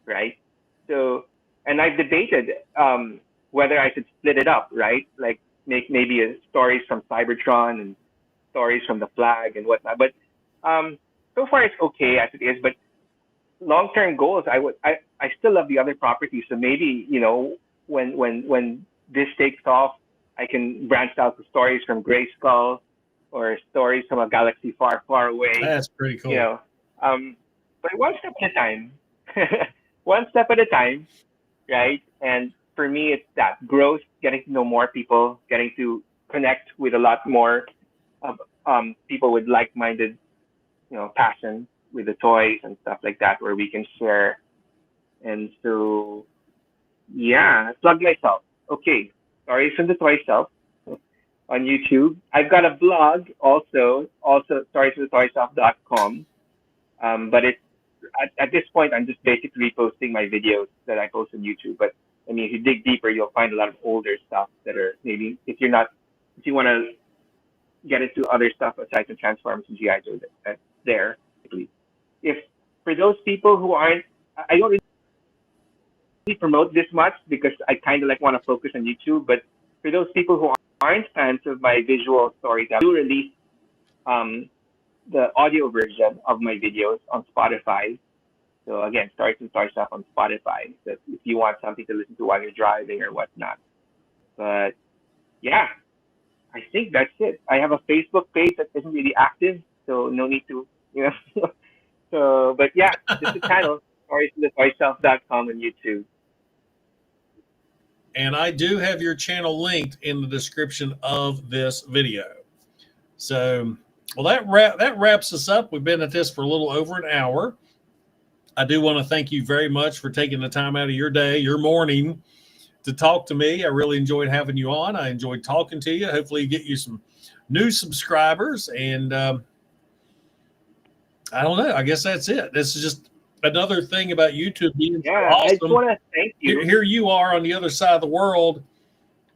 right? So, and I've debated whether I should split it up, right? Like make maybe stories from Cybertron and stories from the Flag and whatnot. But so far it's okay as it is. But long-term goals, I still love the other properties. So maybe when this takes off, I can branch out to stories from Grayskull or stories from a galaxy far, far away. That's pretty cool. But one step at a time. One step at a time, right? And for me, it's that growth, getting to know more people, getting to connect with a lot more people with like-minded, passion with the toys and stuff like that, where we can share. And so, yeah, plug myself. Okay, Stories from the Toy Shelf on YouTube. I've got a blog also storiesfromthetoyshelf.com. But it's at this point, I'm just basically posting my videos that I post on YouTube. But I mean, if you dig deeper, you'll find a lot of older stuff that are maybe if you want to get into other stuff aside from Transformers and GI Joe, that's there. If for those people who aren't, I don't really promote this much because I kind of want to focus on YouTube. But for those people who aren't fans of my visual stories, I do release the audio version of my videos on Spotify. So again, Stories and Toy Stuff on Spotify. So if you want something to listen to while you're driving or whatnot. But yeah, I think that's it. I have a Facebook page that isn't really active, so no need to, So, but yeah, just the channel, storiesfromthetoyshelf.com on YouTube. And I do have your channel linked in the description of this video. So, well, that wraps us up. We've been at this for a little over an hour. I do want to thank you very much for taking the time out of your day, your morning, to talk to me. I really enjoyed having you on. I enjoyed talking to you. Hopefully get you some new subscribers. And I don't know. I guess that's it. This is just another thing about YouTube being so awesome. I just want to thank you. Here you are on the other side of the world,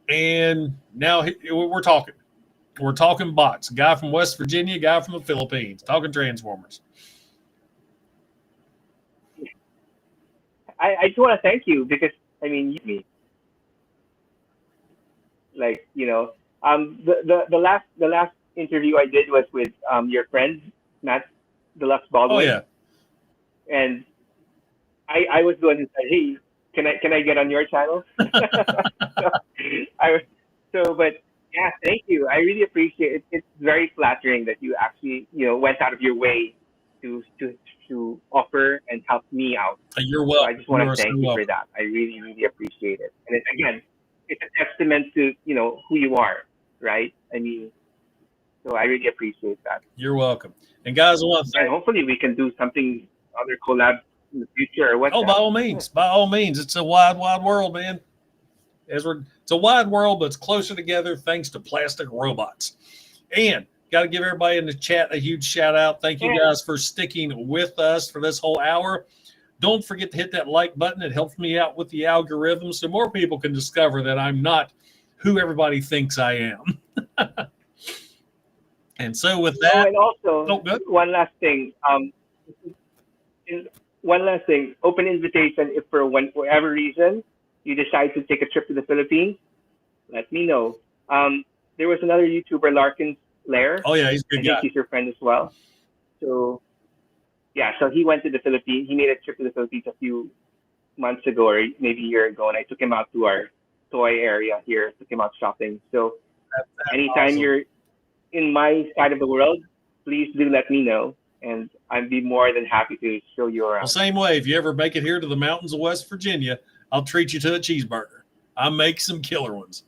and now we're talking. We're talking bots. A guy from West Virginia, a guy from the Philippines, talking Transformers. I just want to thank you because, I mean, the last interview I did was with your friend, Matt Deluxe Baldwin. Oh, yeah. And I was the one who said, hey, can I get on your channel? But yeah, thank you. I really appreciate it. It's very flattering that you actually, went out of your way to offer and help me out. You're welcome. So I just want to thank you for that. I really, really appreciate it. And it's a testament to, who you are, right? I mean, so I really appreciate that. You're welcome. And guys, I want to thank. And hopefully we can do something, other collabs in the future or what. Oh, by all means. It's a wide, wide world, man. It's a wide world, but it's closer together thanks to plastic robots. And got to give everybody in the chat a huge shout out. Thank you guys for sticking with us for this whole hour. Don't forget to hit that like button. It helps me out with the algorithm so more people can discover that I'm not who everybody thinks I am. And so with that, and also one last thing. Open invitation if for whatever reason you decide to take a trip to the Philippines, let me know. There was another YouTuber, Larkin's Lair. Oh yeah, he's a good guy. I think he's your friend as well. So yeah, so he went to the Philippines. He made a trip to the Philippines a few months ago or maybe a year ago, and I took him out to our toy area here, took him out shopping. So that's anytime awesome. You're in my side of the world, please do let me know, and I'd be more than happy to show you around. Well, same way, if you ever make it here to the mountains of West Virginia, I'll treat you to a cheeseburger. I make some killer ones.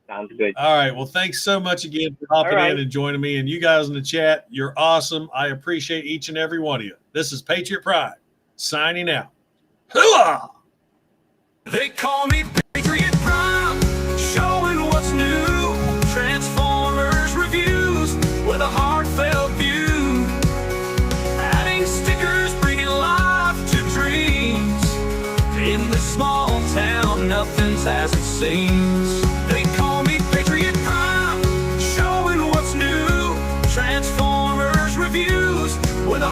Sounds good. All right. Well, thanks so much again for hopping in and joining me. And you guys in the chat, you're awesome. I appreciate each and every one of you. This is Patriot Prime signing out. Hooah! They call me Patriot Prime, showing what's new. Transform In this small town, nothing's as it seems.